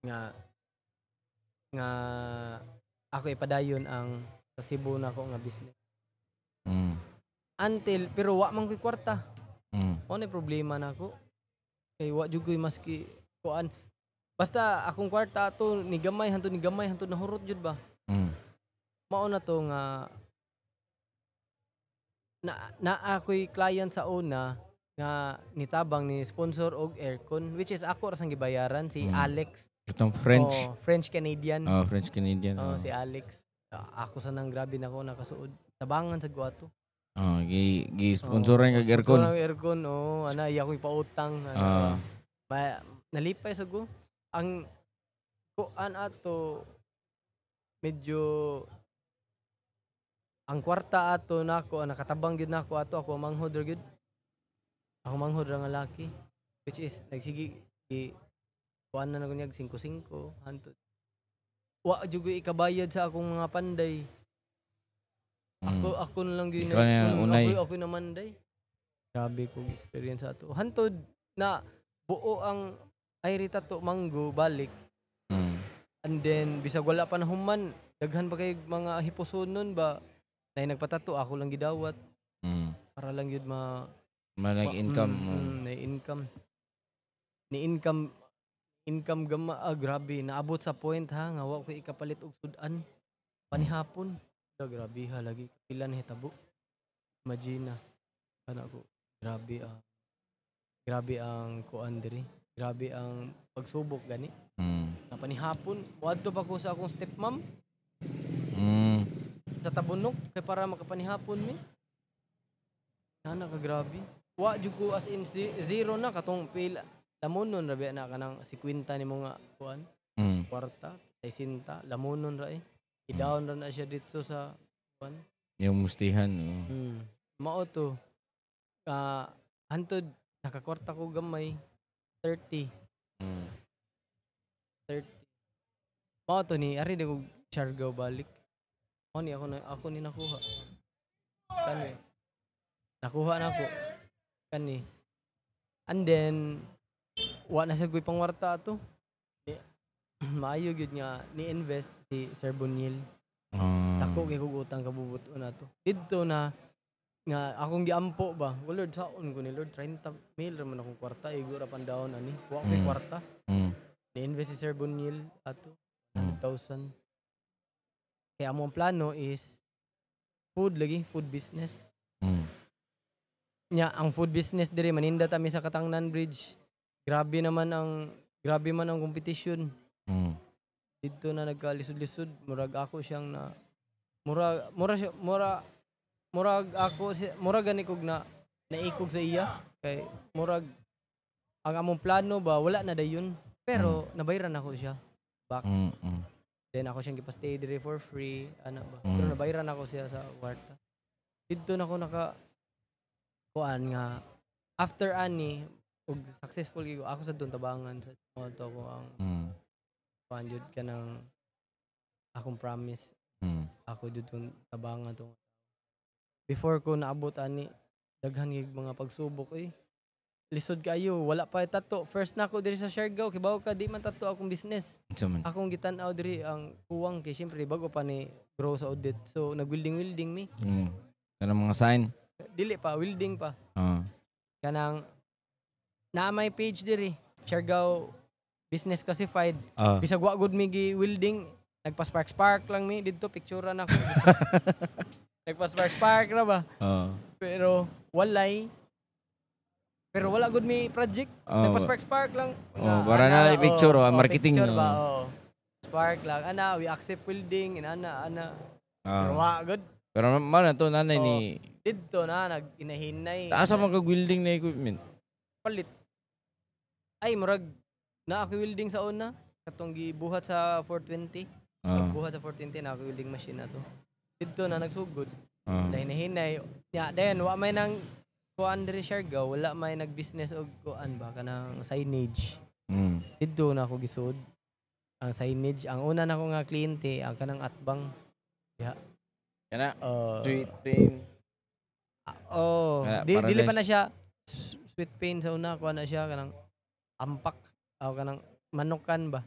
Nga ako ipadayon ang sa Cebu na ko nga business. Until pero wa man ko'y kwarta. Ano problema na ako? Kay wa jud ko'y maski kuan. Basta akong kwarta ato ni gamay hantud nahurot jud ba. Mao na to nga na ako'y client sa una nga nitabang ni sponsor og aircon which is ako ra sang gibayaran si Alex. Itong French. French Canadian. French Canadian. Si Alex. Ako sa nang grabe na ko nakasuod. Tabangan sa guwato. Gi-sponsoran kag aircon. Sponsoran aircon, ana iya ko ipautang. Nalipay sa go. Ang kuan ato medyo ang kwarta ato nako nakatabang gyud nako ato ako manghod ra gyud. Ako manghod ra nga laki which is nagsigi kuan na nagnyag 5-5 hantud. Wa jud ikabayad sa akong mga panday. Ako na lang gyud ako naman day. Grabe ko experience ato. Hantod na buo ang Irita to Mango balik. And then bisag wala pa na human, daghan pa kay mga hipusonon ba nay nagpatato ako lang gidawat. Para lang gyud nag-income. Ni income gama grabe naabot sa point ha nga wa ko ikapalit og sudan panihapon. Grabe ha lagi pila na hitabo. Imagine kana ko grabe ang kuan diri. Grabe ang pagsubok gani. Na panihapon wadto pa ko sa akong stepmom. Sa Tabunok kay para makapanihapon mi. Nana ka grabe. Wa jud ko as in zero na katong pila lamonon ra na kanang 50 nimo nga kuan. Kwarta, 60 lamonon ra I-down ra na siya dito sa kuan. Yung mustihan. Mao to. Hantod nakakwarta ko gamay 30. 30. Mao to ni ari de ko Siargao balik. Ako ni nakuha. Kani. Nakuha na ako. Kani. And then wa na sa guy pangwarta to. Maayo gyud nga ni-invest si Sir Boniel. Ako kay kog utang kabubuto na to. Didto na nga akong giampo ba. Well, Lord, saon ko ni Lord 30 mil raman akong kwarta igo ra pandaon ani. Wa ko kwarta. Ni-invest si Sir Bunyil ato 100,000. Kaya among plano is food business. Nya ang food business diri maninda tami sa Katangnan Bridge. Grabe man ang competition. Dito na nagkalisod-lisod, murag ako siyang na murag ako murag gani kog na naikog sa iya kay murag ang among plano ba wala na dayon pero nabayran ako siya back. Then ako siyang gipastay dire for free ana ba. Pero nabayran ako siya sa kwarta. Dito na ako kuan nga after ani og successful gyud ako sa doon tabangan sa moto ko ang panjud ka ng akong promise. Ako jud tong tabangan to. Before ko naabot ani daghan gyud mga pagsubok lisod kayo wala pa tato first na ako diri sa Siargao kibaw ka di man tato akong business. Akong gitan-aw diri ang kuwang kay syempre bago pa ni grow sa audit so nag-welding mi. Kanang mga sign Dili pa, welding pa. Kanang na may page diri, Siargao Business Classified. Bisag wa gud mi gi-welding, nagpa-spark lang mi didto picturean ako. Nagpa-spark ra ba? Pero wala gud mi project. Nagpa-spark lang. Para na picture marketing. Picture ba? Spark lang. Ana, we accept welding ana. Pero wa gud. Pero man to nanay ni didto na nag-inahinay. Taas ang mag-welding na equipment. Palit. Ay murag na ako welding sa una katong gibuhat sa 420. Buhat sa 420 na ako welding machine na to. Didto na nagsugod. Hinahinay. Ya, then wa may nang kuan diri Siargao, wala may nag-business og kuan ba kanang signage. Didto na ako gisud. Ang signage, ang una na ko nga kliyente ang kanang atbang. Ya. Kana sweet pain. Dili pa na siya sweet pain sa una ko na siya kanang ampak o kanang manukan ba.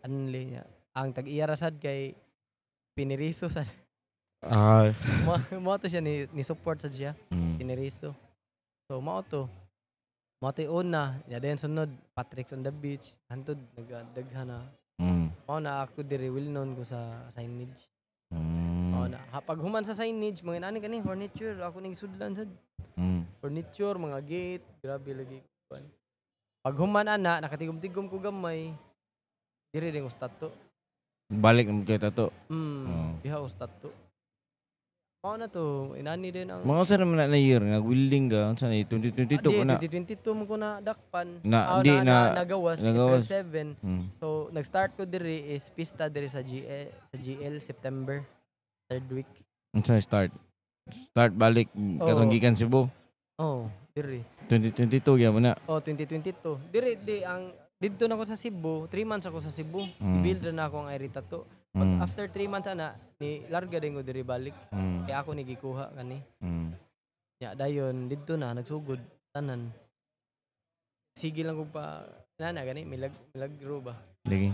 Anli niya. Ang tag-iya rasad kay piniriso sa mo to siya ni support sad siya. Piniriso. So mao to una, ya den sunod Patrick's on the Beach, hantod nagdaghan na. Mao na ako diri well known ko sa signage. Na pag human sa signage mga ani kani furniture ako ning sudlan sad. Furniture mga gate grabe lagi kuan. Pag human ana nakatigom-tigom ko gamay diri din ko tattoo. Balik mo kay tattoo. Diha ko tattoo. Mao na to inani din ang mga sa naman na year nga welding ka unsa ni 2022 ko na 2022 mo ko na dakpan nagawas April 7. So nag-start ko diri is pista diri sa GL September 3rd week. Unsa start balik katong gikan Cebu. Diri 2022 gyud mo na. 2022 diri ang didto na ako sa Cebu 3 months ako sa Cebu. I-build na ako ang iri tattoo. After 3 months ana ni larga din ko diri balik. Kaya ako ni gikuha kani. Ya dayon didto na nagsugod tanan. Sige lang ko pa nana gani milagro ba. Lagi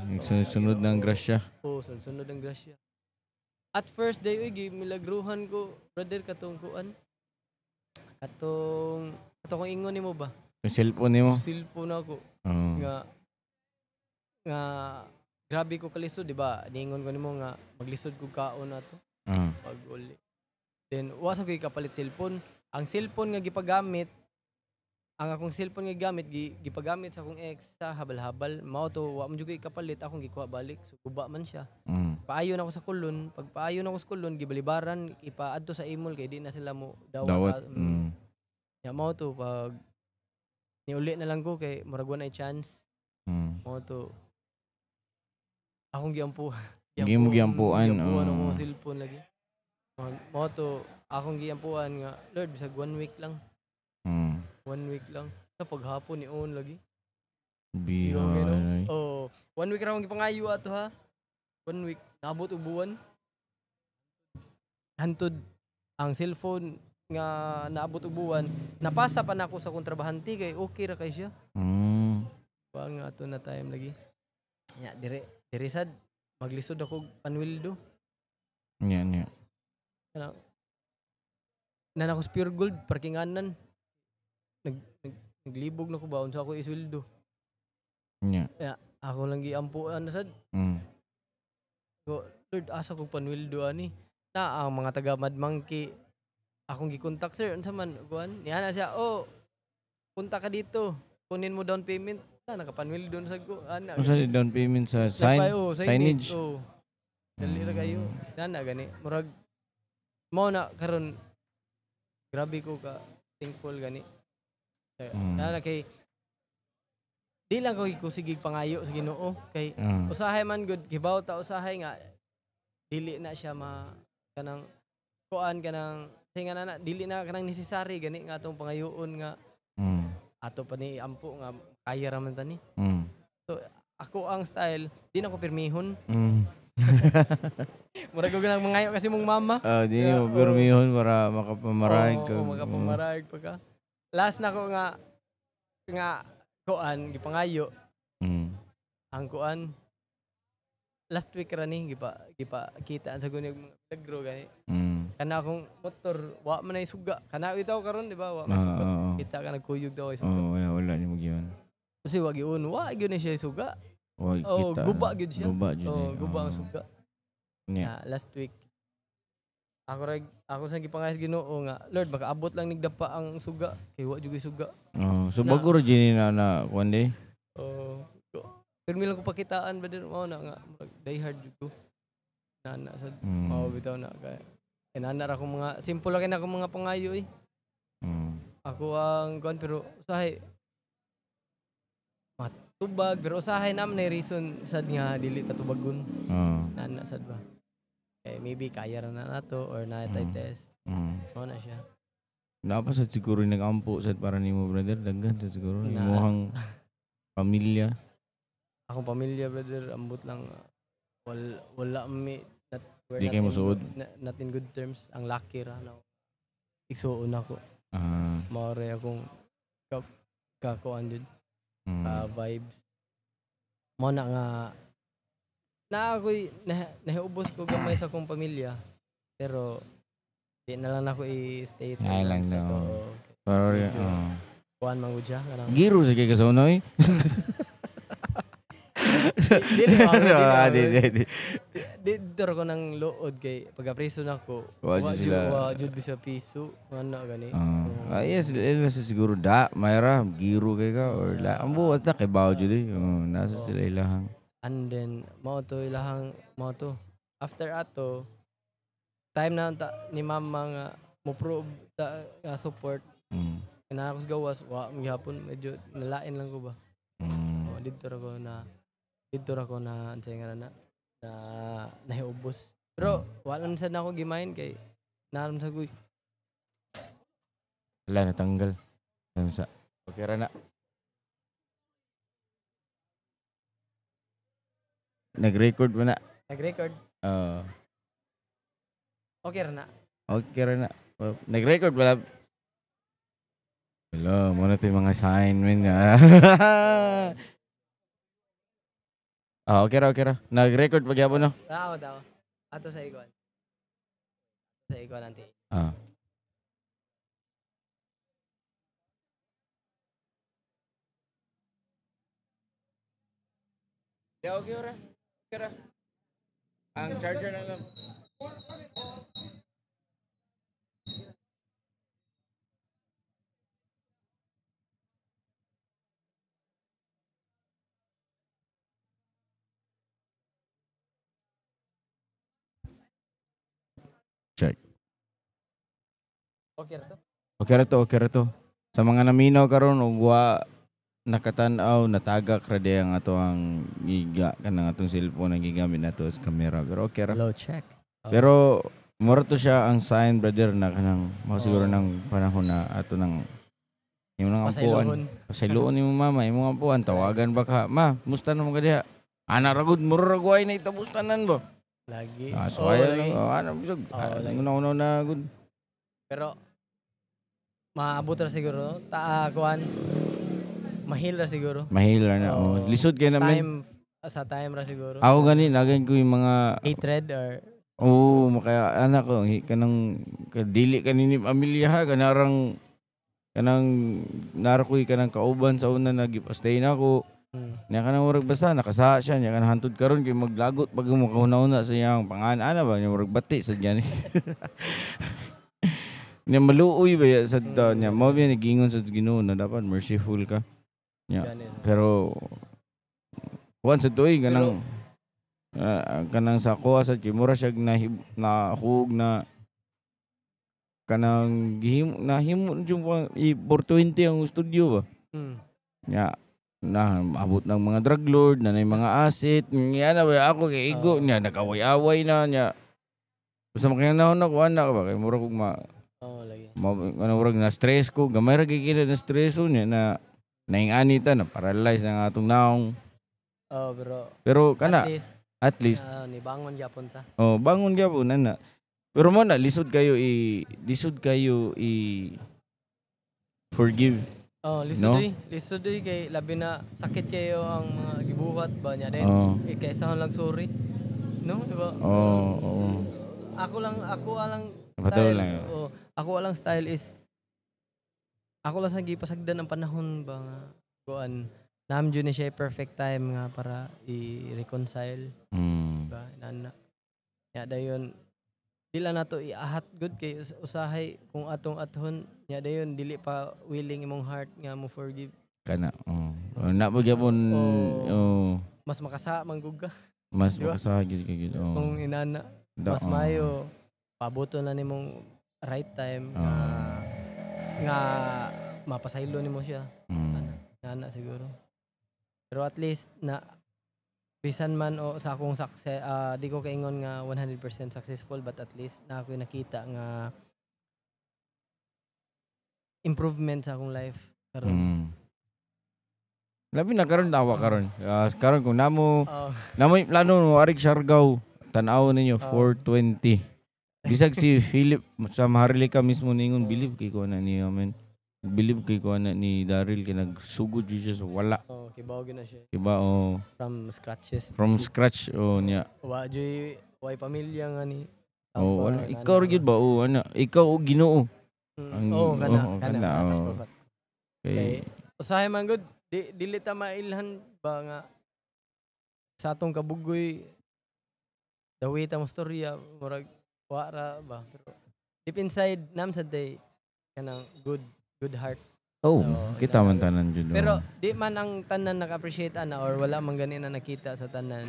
sunod ng grasya. Sunod ang grasya. At first day milagruhan ko brother katong kuan. Katong ingon nimo ba? Yung cellphone nimo. Cellphone ako. Nga grabe ko kalisod, di ba? Ningon ko nimo nga maglisod ko kaon na to. Pag uli. Then wasa ko kapalit cellphone. Ang cellphone nga gipagamit, ang akong cellphone nga gamit gipagamit sa akong ex sa habal-habal. Mao to wa mo jud kapalit akong gikuha balik. So guba man siya. Paayon ako sa kulon. Pag paayon ako sa kulon gibalibaran ipaadto sa imol kay di na sila mo dawat. Ya mao to pag niuli na lang ko kay murag wa na chance. Mao to akong giampuan. Giampuan ako cellphone lagi. Mao to akong giampuan nga Lord bisag 1 week lang. 1 week lang. Sa paghapon ni on lagi. Bihay. 1 week ra akong gipangayo ato ha. 1 week naabot og buwan. Hantod ang cellphone nga naabot og buwan, napasa pa nako sa kontrabahante kay okay ra kay siya. Wa nga ato na time lagi. Ya dire sad maglisod ako panwildo. Nya. na ako Pure Gold, parkinganan. Naglibog na ko ba unsa ako isweldo. Nya. Yeah, ako lang giampuan na sad. So, Lord, asa ko panwildo ani. Na ang mga taga Mad Monkey akong gi-contact sir unsa man kuan. Niya na siya, "Oh, punta ka dito. Kunin mo down payment." Nakapanwildo na sad ko. Ana. Unsa ni down payment sa signage? Oh. Dali ra kayo. Nana gani. Murag mo na karon grabe ko ka thankful gani. Nana kay di lang ko sigig pangayo sa Ginoo kay usahay man good gibaw ta usahay nga dili na siya kanang kuan kanang singa na dili na kanang necessary gani nga atong pangayoon nga ato pa ni ampo nga kaya ra man tani. So ako ang style di na ko pirmihon. Murag ko ganang mangayo kasi mong mama. Di mo pirmihon para makapamarayag ka. Makapamarayag pa ka. Last na ko nga kuan gipangayo. Ang kuan last week ra ni gipa kita sa gunig nagro gani. Kana akong motor wa man ay suga. Kana itaw karon di ba wa man suga. Kita ka nagkuyog daw ay suga. Wala ni mo giyon. Kasi wa giun wa gyud ni siya suga. Kita. Guba gyud siya. Guba ang suga. Last week ako sa gipangayos Ginoo nga Lord makaabot lang nigdapa ang suga kay wa jud suga. So bago ra gini na one day. Pero milang ko pakitaan ba din mo na nga die hard jud ko. Nana sa bitaw na kay nana ra ko mga simple lang na akong mga pangayo eh. Ako ang kuan pero usahay matubag pero usahay naman na reason sad nga dili ta tubagon. Nana sad ba. Maybe kaya ra na nato or na tay test. Mo na siya. Napasad siguro nag-ampo sad para nimo brother daghan sad siguro imong pamilya. Akong pamilya brother ambot lang wala mi di kay mosuod. Not in good terms ang lucky ra na. Igsuon ako. Maore akong kakuan jud. Vibes. Mo na nga na ako'y nahiubos ko gamay sa akong pamilya pero di na lang ako i-stay lang sa to. Pero kuan man gud siya giro sa kay kasunoy. Dito ko nang lood kay pagka-preso nako wa jud bisa piso ano gani. Yes, siguro mayra giro kay ka or la ambo ata kay bawo jud nasa sila ilahang. And then, after ato, time na ni mama nga, mo-prove nga support. Kaya ako gawas, gihapon, medyo nalain lang ko ba. Dito ra ko na, ansay nga na nahiubos. Pero, wala na sana ako gimain kay, naram sa kuy. Wala, natanggal. Okay ra na. Nag-record mo na? Nag-record? Okay ra na? Okay ra na. Nag-record wala? Hello, muna ito yung mga assignment nga. Okay ra. Nag-record pagyapon no? Tao. Ato sa iguan. Sa iguan nanti. Okay ra. Ang charger na lang. Check. Okay ra to? Okay ra to. Sa mga naminaw karon ugwa nakatan-aw natagak ra di ang ato ang giga kanang atong cellphone ang gigamit nato as camera pero okay ra. Low check. Pero mura to siya ang sign brother na kanang siguro ng panahon na ato nang imong ampuan. Pasayloon nimo mama imong ampuan tawagan ba ka ma musta na mo ka diha? Ana ra gud mura ra guay na itabustanan ba? Lagi. So ayo ana bisog. Una na gud. Pero maabot ra siguro kuan mahil ra siguro. Mahil ra na. Lisod kay namin. Time ra siguro. Ako gani nagay ko yung mga hatred or Oo, makaya anak ko kanang dili kanini pamilya ha kanarang kanang narakoy kanang kauban sa una nagipastay na ako. Nya kanang murag basta nakasaha siya nya kanang hantud karon kay maglagot pag mo kauna-una sa iyang pangan-ana ba nya murag bati sa diyan. Nya maluoy ba ya sa nya mo ba nagingon sa Ginoo na dapat merciful ka. Nya pero kuan sa tuig kanang sa kuha sa kimura siya nahug na kanang nahimo yung 420 ang studio ba. Nya na abot ng mga drug lord na mga asset niya na ba ako kay igo niya nagaway-away na niya basta makinahon na ko anak ba kay mura kog lagi ano murag na stress ko gamay ra kay na stress niya na nainganita na paralyze na atong naong pero kana at least ni bangon gyapon ta. Bangon gyapon na. Pero mo na lisod kayo forgive. Lisod kay labi na sakit kayo ang mga gibuhat ba niya din. Kaysa lang sorry. No, di ba? Ako lang style. Ako lang style is ako lang sa gipasagdan ang panahon ba nga kuan namjo ni siya perfect time nga para i-reconcile. Diba? Nya dayon dila nato iahat good kay usahay kung atong athon nya dayon dili pa willing imong heart nga mo forgive kana na magyapon mas makasa manggug ka mas diba? Makasa gid kung inana mas mayo pabuto na nimong right time nga mapasaylo nimo siya ana siguro. Pero at least na bisan man o sa akong success di ko kaingon nga 100% successful but at least na ako nakita nga improvement sa akong life karon. Labi na karon tawa karon. Karon kung namo plano mo arig Siargao tan-aw ninyo 420. Bisag si Philip sa Maharlika mismo ningon believe kay ko na niya man. Believe kay ko na ni Daryl kay nagsugod siya sa wala. Kibaw gina siya. Kibaw From scratch niya. Wa joy way pamilya nga ni. Wala ikaw ra gyud ba ana ikaw og Ginoo. Kana. Okay. Usahay man good dili ta mailhan ba nga sa atong kabugoy dawit ang storya murag wara ba pero deep inside nam sa day kanang good heart. Kita man tanan jud. Pero di man ang tanan naka-appreciate ana or wala man gani na nakita sa tanan.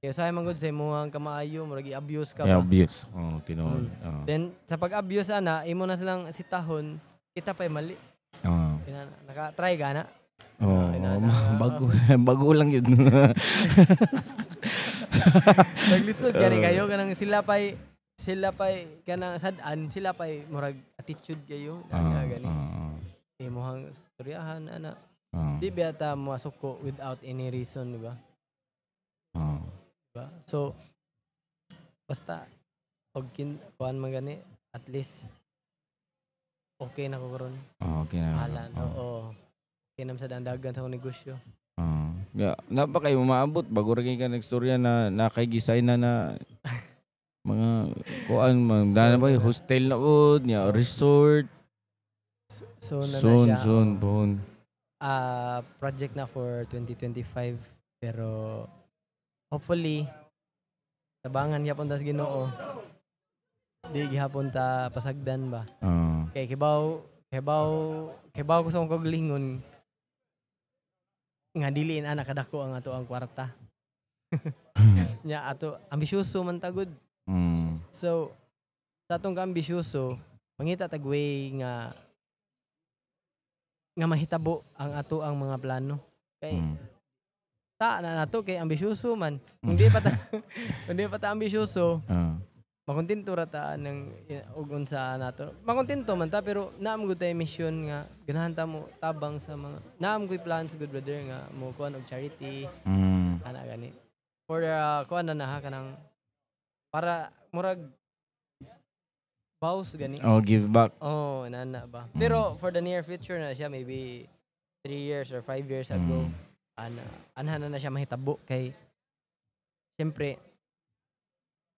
Kaya sa man gud sa imong kamaayo murag i-abuse ka ba? I-abuse. Tinuod. Then sa pag-abuse ana imo na silang sitahon kita pay mali. Naka-try gana. Bago lang yun. Naglisod gani kayo kanang sila pay kanang sad-an sila pay murag attitude kayo gani. Imuhang istoryahan ana. Di biyata masuko without any reason, di ba? Diba? So basta og kuan man gani at least okay na ko karon. Okay na. Okay na sa dandagan sa negosyo. Napa kayo maabot bago ra kay ka nagstorya na nakaigisay na mga kuan dana ba hostel na pod nya resort. Soon. Project na for 2025 pero hopefully tabangan gyapon ta sa Ginoo. Di gihapon ta pasagdan ba. Kay kibaw ko sa akong kaglingon nga diliin anak kadako ang ato ang kwarta. Nya ato ambisyoso man tagod. So sa atong ambisyoso mangita tag way nga mahitabo ang ato ang mga plano. Kay ta na nato kay ambisyoso man. Kung di pa ta ambisyoso. Makontento ra ta ng ug unsa nato. Makontento man ta pero naam gud tay mission nga ganahan ta mo tabang sa mga naam gud plans good brother nga mo kuan og charity. Ana gani. For kuan na ha kanang para murag bows gani. Give back. Nana ba. Pero for the near future na siya maybe 3 years or 5 years ago anha na siya mahitabo kay syempre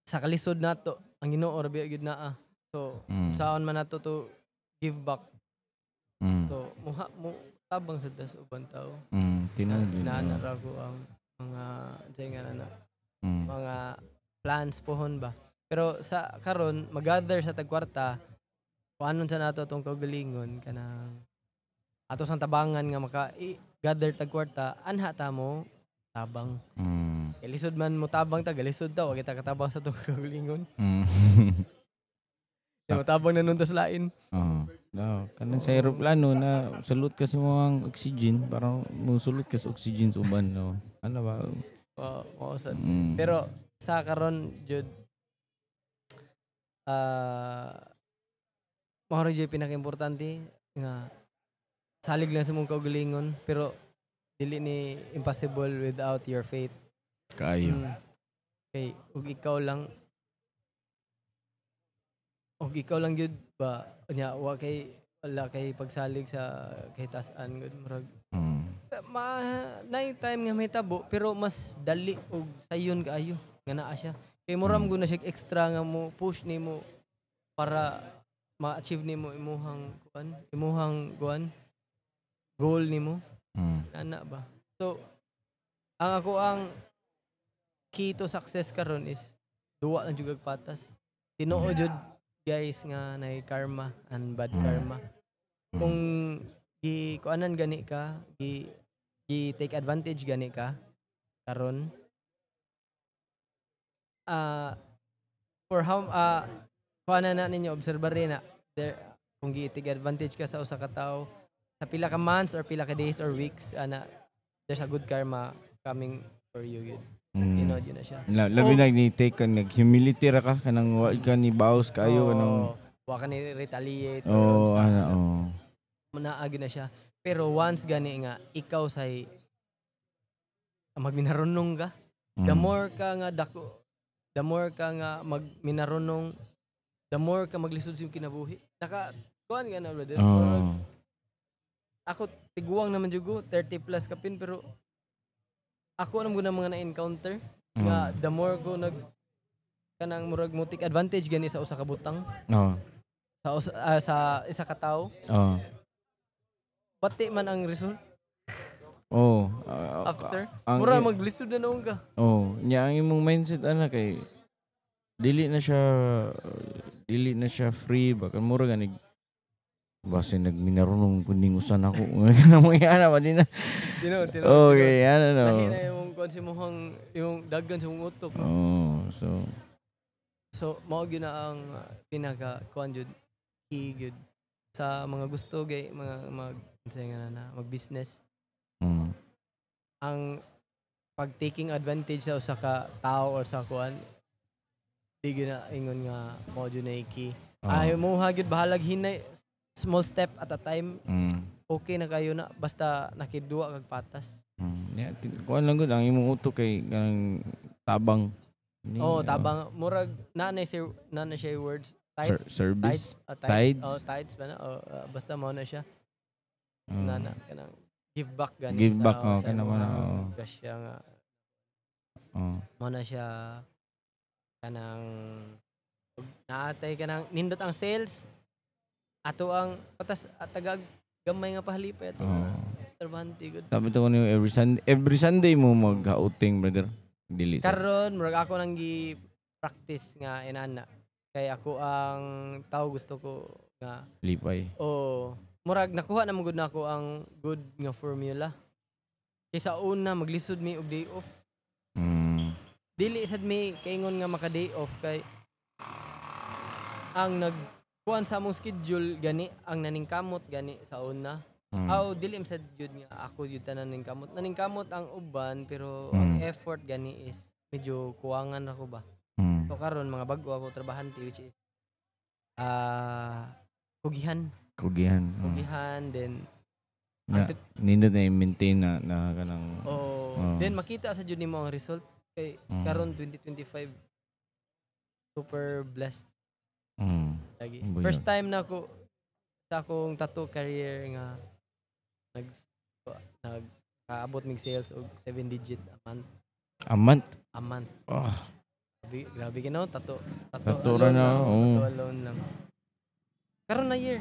sa kalisod nato ang Ginoo ra gyud naa. So saan man nato to give back. So mo tabang sa das ubang tao. Nanara ko ang mga mga plans pohon ba. Pero sa karon mag-gather sa tagkwarta kuanon sa nato tong kaugalingon kanang ato sang tabangan nga maka gather tagkwarta anha ta mo tabang. Lisod man mo tabang ta galisod ta wa kita katabang sa tong kaugalingon. Mo tabang na nun tas lain. No, kanang sa aeroplano na sulot ka sa mga oxygen para musulot ka sa oxygen sa uban no. Ano ba? Pero sa karon jud mao jud pinaka-importante nga salig lang sa mong kaugalingon pero dili ni impossible without your faith. Kayo. Okay, ug ikaw lang gyud ba nya wala kay pagsalig sa kahitasan gud murag na time nga may tabo pero mas dali og sayon kaayo nga naa siya kay muram gud na siya extra nga mo push nimo para ma-achieve nimo imuhang goal nimo ana ba. So ang key to success karon is duwa lang jud patas tinuod jud guys nga nay karma and bad karma. Kung kuanan gani ka, take advantage gani ka karon for how kuanan na ninyo obserbare na there kung take advantage ka sa usa ka tawo sa pila ka months or pila ka days or weeks there's a good karma coming for you yun. Yun na siya. Labi na ni-take ka, nag-humility ra ka, kanang wa ka ni baos kayo, kanang wa ka ni retaliate. Manaagi na siya. Pero once gani nga, ikaw say magminarunong ka, the more ka nga magminarunong, the more ka maglisod sa kinabuhi. Kuan nga na, brother. Ako, tiguang naman jugo, 30 plus kapin, pero ako naman mga na-encounter nga the more ko kanang murag mo take advantage gani sa usa ka butang. Sa isa ka tawo. Pati man ang result. After mura maglisod na noon ka. Nya ang imong mindset ana kay dili na siya free baka mura ganig base nagminarunong kuning usan ako. Ana ba din na. Okay, ano no. Lahi na yung konsimuhang yung daggan sa mong utok. So mao gyud na ang pinaka kuan jud key jud sa mga gusto gay mga mag-business. Ang pag taking advantage sa usa ka tao or sa kuan di gyud na ingon nga mao jud na key. Ay mo hagid bahalag hinay small step at a time. Okay na kayo na basta nakidua kag patas. Kuan lang gud ang imong utok kay kanang tabang. Tabang murag na siya words. Service. Tides ba na? Basta mo na siya. Kanang give back gani. Give back kana man. Grasya nga. Mo na siya kanang naatay kanang nindot ang sales. Ato ang patas at tagag gamay nga pahalipay ato. Trabahante good. Sabi to ko niyo every Sunday mo mag-outing, brother. Dili. Karon murag ako nang gi-practice nga inana. Kay ako ang tao gusto ko nga lipay. Murag nakuha na mo gud nako ang good nga formula. Kaysa una maglisod mi og day off. Dili sad mi kaingon nga maka day off kay ang kuan sa among schedule gani ang naningkamot gani sa una. Dili sad jud nga ako jud tanan naningkamot ang uban pero ang effort gani is medyo kuwangan ako ba. So karon mga bago ako trabahante which is kugihan then nindot na i-maintain na kanang then makita sa jud nimo ang result kay karon 2025 super blessed. Lagi. First time na ako sa akong tattoo career nga nagkaabot mig sales og 7 digit a month. A month? A month. Grabe ginaw, tato Tatura alone na, lang. oo. Tato alone lang. Karon na year.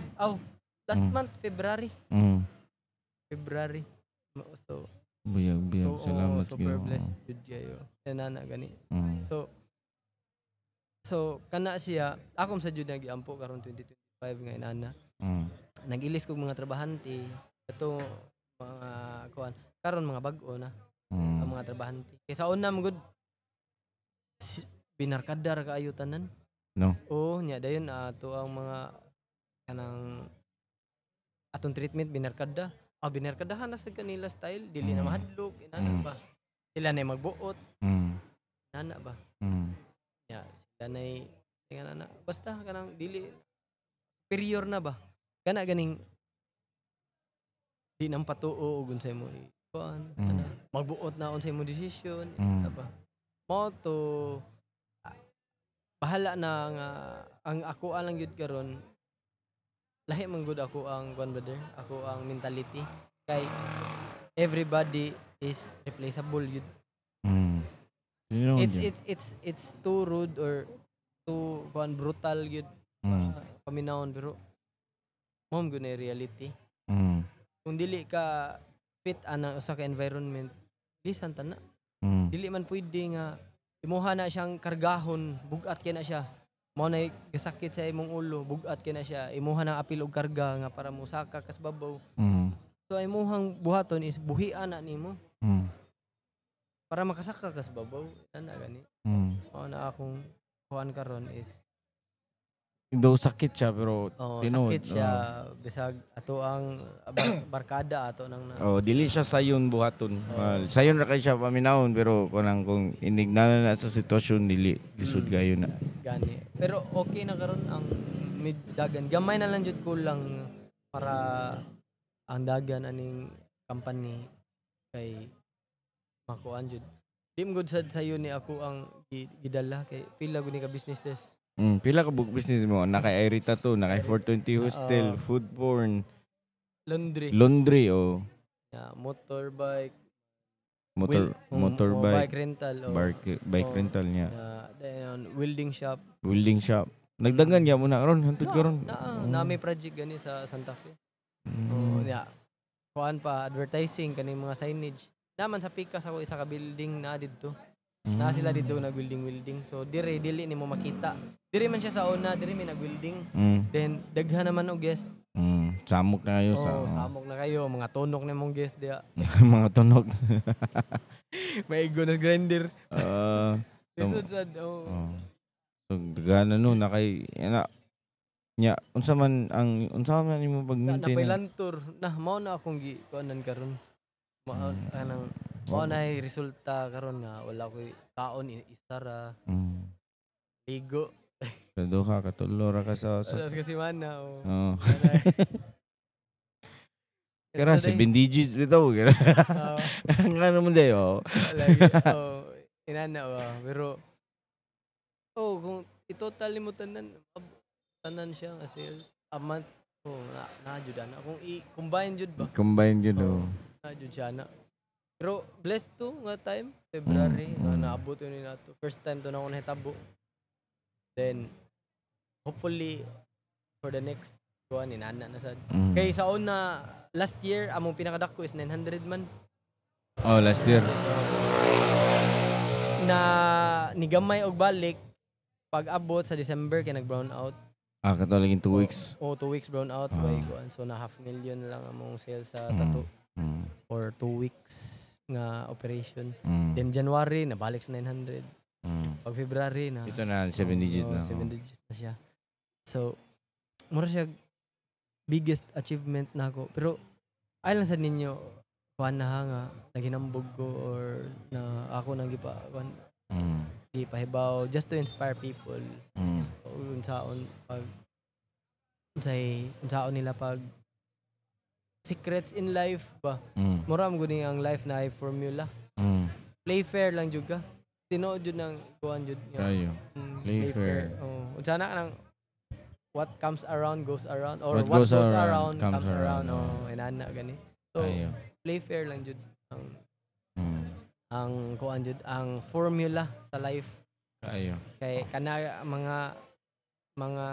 Last month, February. February. So, Buyag. Salamat super Ginoo. blessed jud kayo. Nana gani. Mm. So kana siya, ako sa jud nagiampo karon 2025 nga inana. Mm. Nagilis kog mga trabahante. Ito mga kuan. Karon mga bag-o na ang mga trabahante. Kaysa una mo gud binarkadar kaayo tanan. No. Oo, nya dayon ato ang mga kanang atong treatment binarkada. Binarkadahan na sa kanila style, dili na mahadlok, inana ba. Sila na magbuot. Inana ba. Nya sila na ingana na. Basta kanang dili superior na ba. Kana ganing di nang patuo ug unsay mo kuan, magbuot na unsay mo decision, inana ba. Mo to bahala na nga ang ako lang gyud karon lahi man gud ako ang kuan brother, ako ang mentality kay everybody is replaceable yun. It's too rude or too kuan brutal yun paminawon pero mom gud na reality. Kung dili ka fit ana usa ka environment lisan ta na. Dili man pwede nga imuha na siyang kargahon, bugat kay na siya. Mao na gasakit sa imong ulo, bugat kay na siya. Imuha na apil og karga nga para mo saka kas babaw. So imuhang buhaton is buhian na nimo. Para makasaka kas babaw, ana gani. Mao na akong kuan karon is do sakit siya pero tinuod. Sakit siya bisag ato ang barkada ato nang dili siya sayon buhaton. Sayon ra kay siya paminawon pero kung inignanan na sa sitwasyon dili lisod kayo na. Gani. Pero okay na karon ang dagan. Gamay na lang jud kulang para ang dagan aning company kay makuan jud. Dim good sad sayo ni ako ang gidala kay pila gud ni ka businesses. Pila ka business mo? Nakay Irita to, nakay 420 Hostel, food porn, laundry motorbike, motorbike rental, bike rental niya. welding shop. Nagdagan niya mo na karon, hantod karon. Na may project gani sa Santa Fe. Kuan pa advertising kaning mga signage. Naman sa Pikas ako isa ka building na didto. Na sila dito nag-welding. So dili nimo makita. Diri man siya sa una, diri may nag-welding. Then daghan naman og guest. Samok na kayo samok na kayo, mga tunok na mong guest dia. Mga tunok. May na grinder. So daghan na kay nya unsa man nimo pag-maintain. Napailantor. Mao na akong kuanan karon. Mao na resulta karon nga wala koy kaon isara. Ligo. Duha ka tulo ra ka sa kasi mana. Kaya 7 digits bitaw. Nga naman dayo. Inana pero kung i-total mo tanan siya nga sales a month na jud ana kung i-combine jud ba? Combine jud na jud siya na. Pero blessed to nga time February naabot yun nato. First time to na ako nahitabo. Then hopefully for the next kuan inana na sad. Kay sa una last year among pinakadako is 900 man. Last year. Na nigamay og balik pag abot sa December kay nag-brown out. Katulad 2 weeks. 2 weeks brown out way kuan. So na 500,000 lang among sales sa tattoo. For 2 weeks nga operation. Then January nabalik sa 900. Pag February na ito na 7 digits na. 7 digits na siya. So mura siya biggest achievement na ako. Pero ay lang sa ninyo kuan na nga naginambog ko or na ako nang ipahibaw just to inspire people. Unsaon pag unsaon nila pag secrets in life ba. Mura mo gud ang life na formula. Play fair lang jud ka. Tinuod jud nang kuan jud. Play fair. Unsa na kanang what comes around goes around or what goes around comes around. Inana gani. So play fair lang jud ang kuan jud ang formula sa life. Kayo. Kay kana mga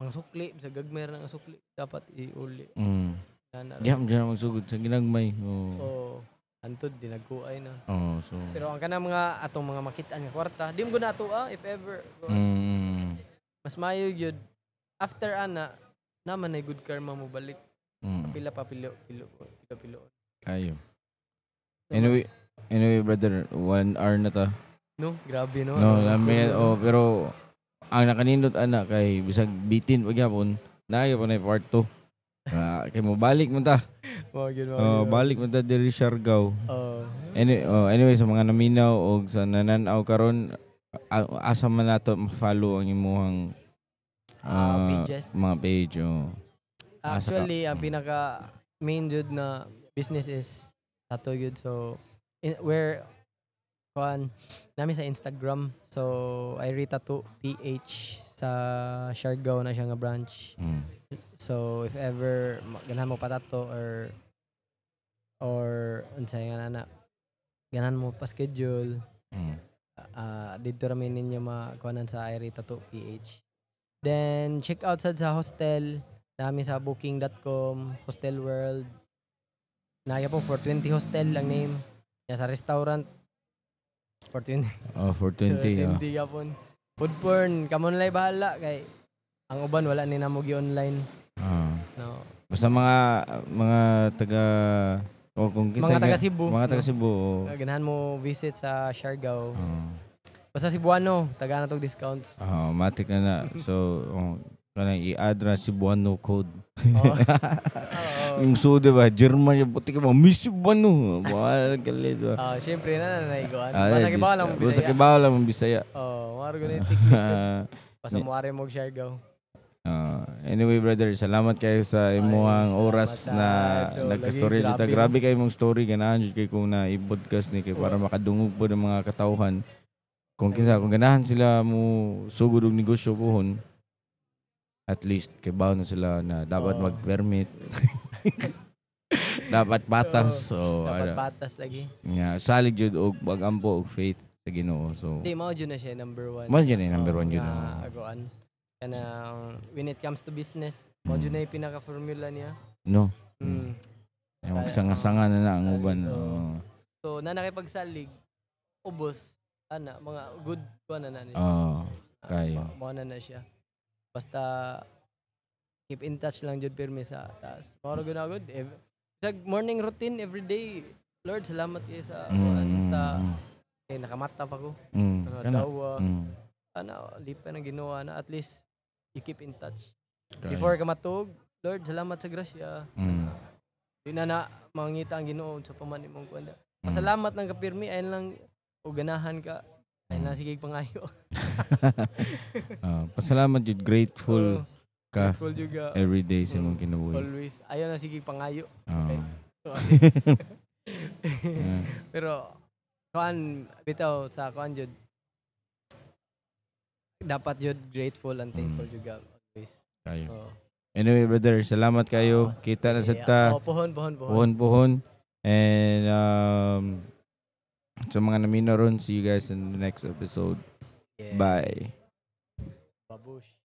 sukli sa gagmer ng sukli dapat iuli. Diyan magsugod sa ginagmay. Antod di nagkuay na. So Pero ang kana mga atong mga makitaan nga kwarta, di mo na ato if ever. Mas mayo gyud after ana naman ay good karma mo balik. Pilo. Kayo. Anyway, brother, 1 hour na ta. No, grabe no. Pero ang nakanindot ana kay bisag bitin pagyapon, naayo pa na part 2. Kay mo balik man ta. Balik man ta diri Siargao. Anyway, sa mga naminaw o sa nananaw karon, asa man nato ma-follow ang imong pages. Mga page. Actually, ang pinaka main jud na business is tattoo yun. So, where namin sa Instagram. So, iRitattoo PH sa Siargao na siya nga branch. So, if ever ganahan mo patato or unsay nga na ganahan mo pa schedule, dito ramin ninyo makuhanan sa iRitattoo PH. Then, check out sa hostel namin sa booking.com, Hostel World. Naya po 420 Hostel ang name. Sa restaurant 420. 420 yapon. Food porn, kamo na lay bahala kay ang uban wala ni namo gi-online. No. Basta mga taga kung mga taga Cebu. Mga taga Cebu. Ganahan mo visit sa Siargao. Basta Cebuano, taga na tog discounts. Matik na. So, kanang i-add na Cebuano code. Yung so, diba, German yung puti ka mo, Miss Cebuano. Bahala galit ba? Siyempre na naiguan. Basta kibaw lang mong Bisaya. Basta kibaw lang mong Bisaya. Maro ganun yung technique. Basta mo are mo Siargao. Anyway, brother, salamat kayo sa imuhang oras na nagka-story dito. Grabe kayo mong story. Ganahan dito kayo kung na-i-podcast ni kayo para makadungog po ng mga katauhan. Kung ganahan sila mo sugod og negosyo kuhon, at least kibaw na sila na dapat mag-permit. Dapat patas. Dapat patas lagi. Salig jud og pag-ampo og faith sa Ginoo. So di mao jud na siya number 1. Mao jud na number 1 jud. Agoan. Kanang when it comes to business, mao jud na yung pinaka-formula niya. No. Magsanga-sanga na ang uban. So na nakipagsalig ubos ana mga good na niya. Kayo. Mao na siya. Basta keep in touch lang jud pirmi sa taas. Mao gyud na good. Sa morning routine every day. Lord, salamat kayo sa nakamata pa ko. Dawa. Lipa na ginawa na at least you keep in touch. Okay. Before ka matug, Lord, salamat sa grasya. Di na mangita ang Ginoo sa pamani mong kuanda. Pasalamat ng kapirmi ayon lang o ganahan ka. Ay nasigig pangayo. Pasalamat jud, grateful ka. Grateful juga. Every day sa mong kinabuhi. Always. Ayaw nasigig pangayo. Pero bitaw sa kuan jud dapat jud grateful and thankful juga always. Kayo. Anyway, brother, salamat kayo. Kita na sa ta. Pohon. And sa mga namino ron, see you guys in the next episode. Bye. Babush.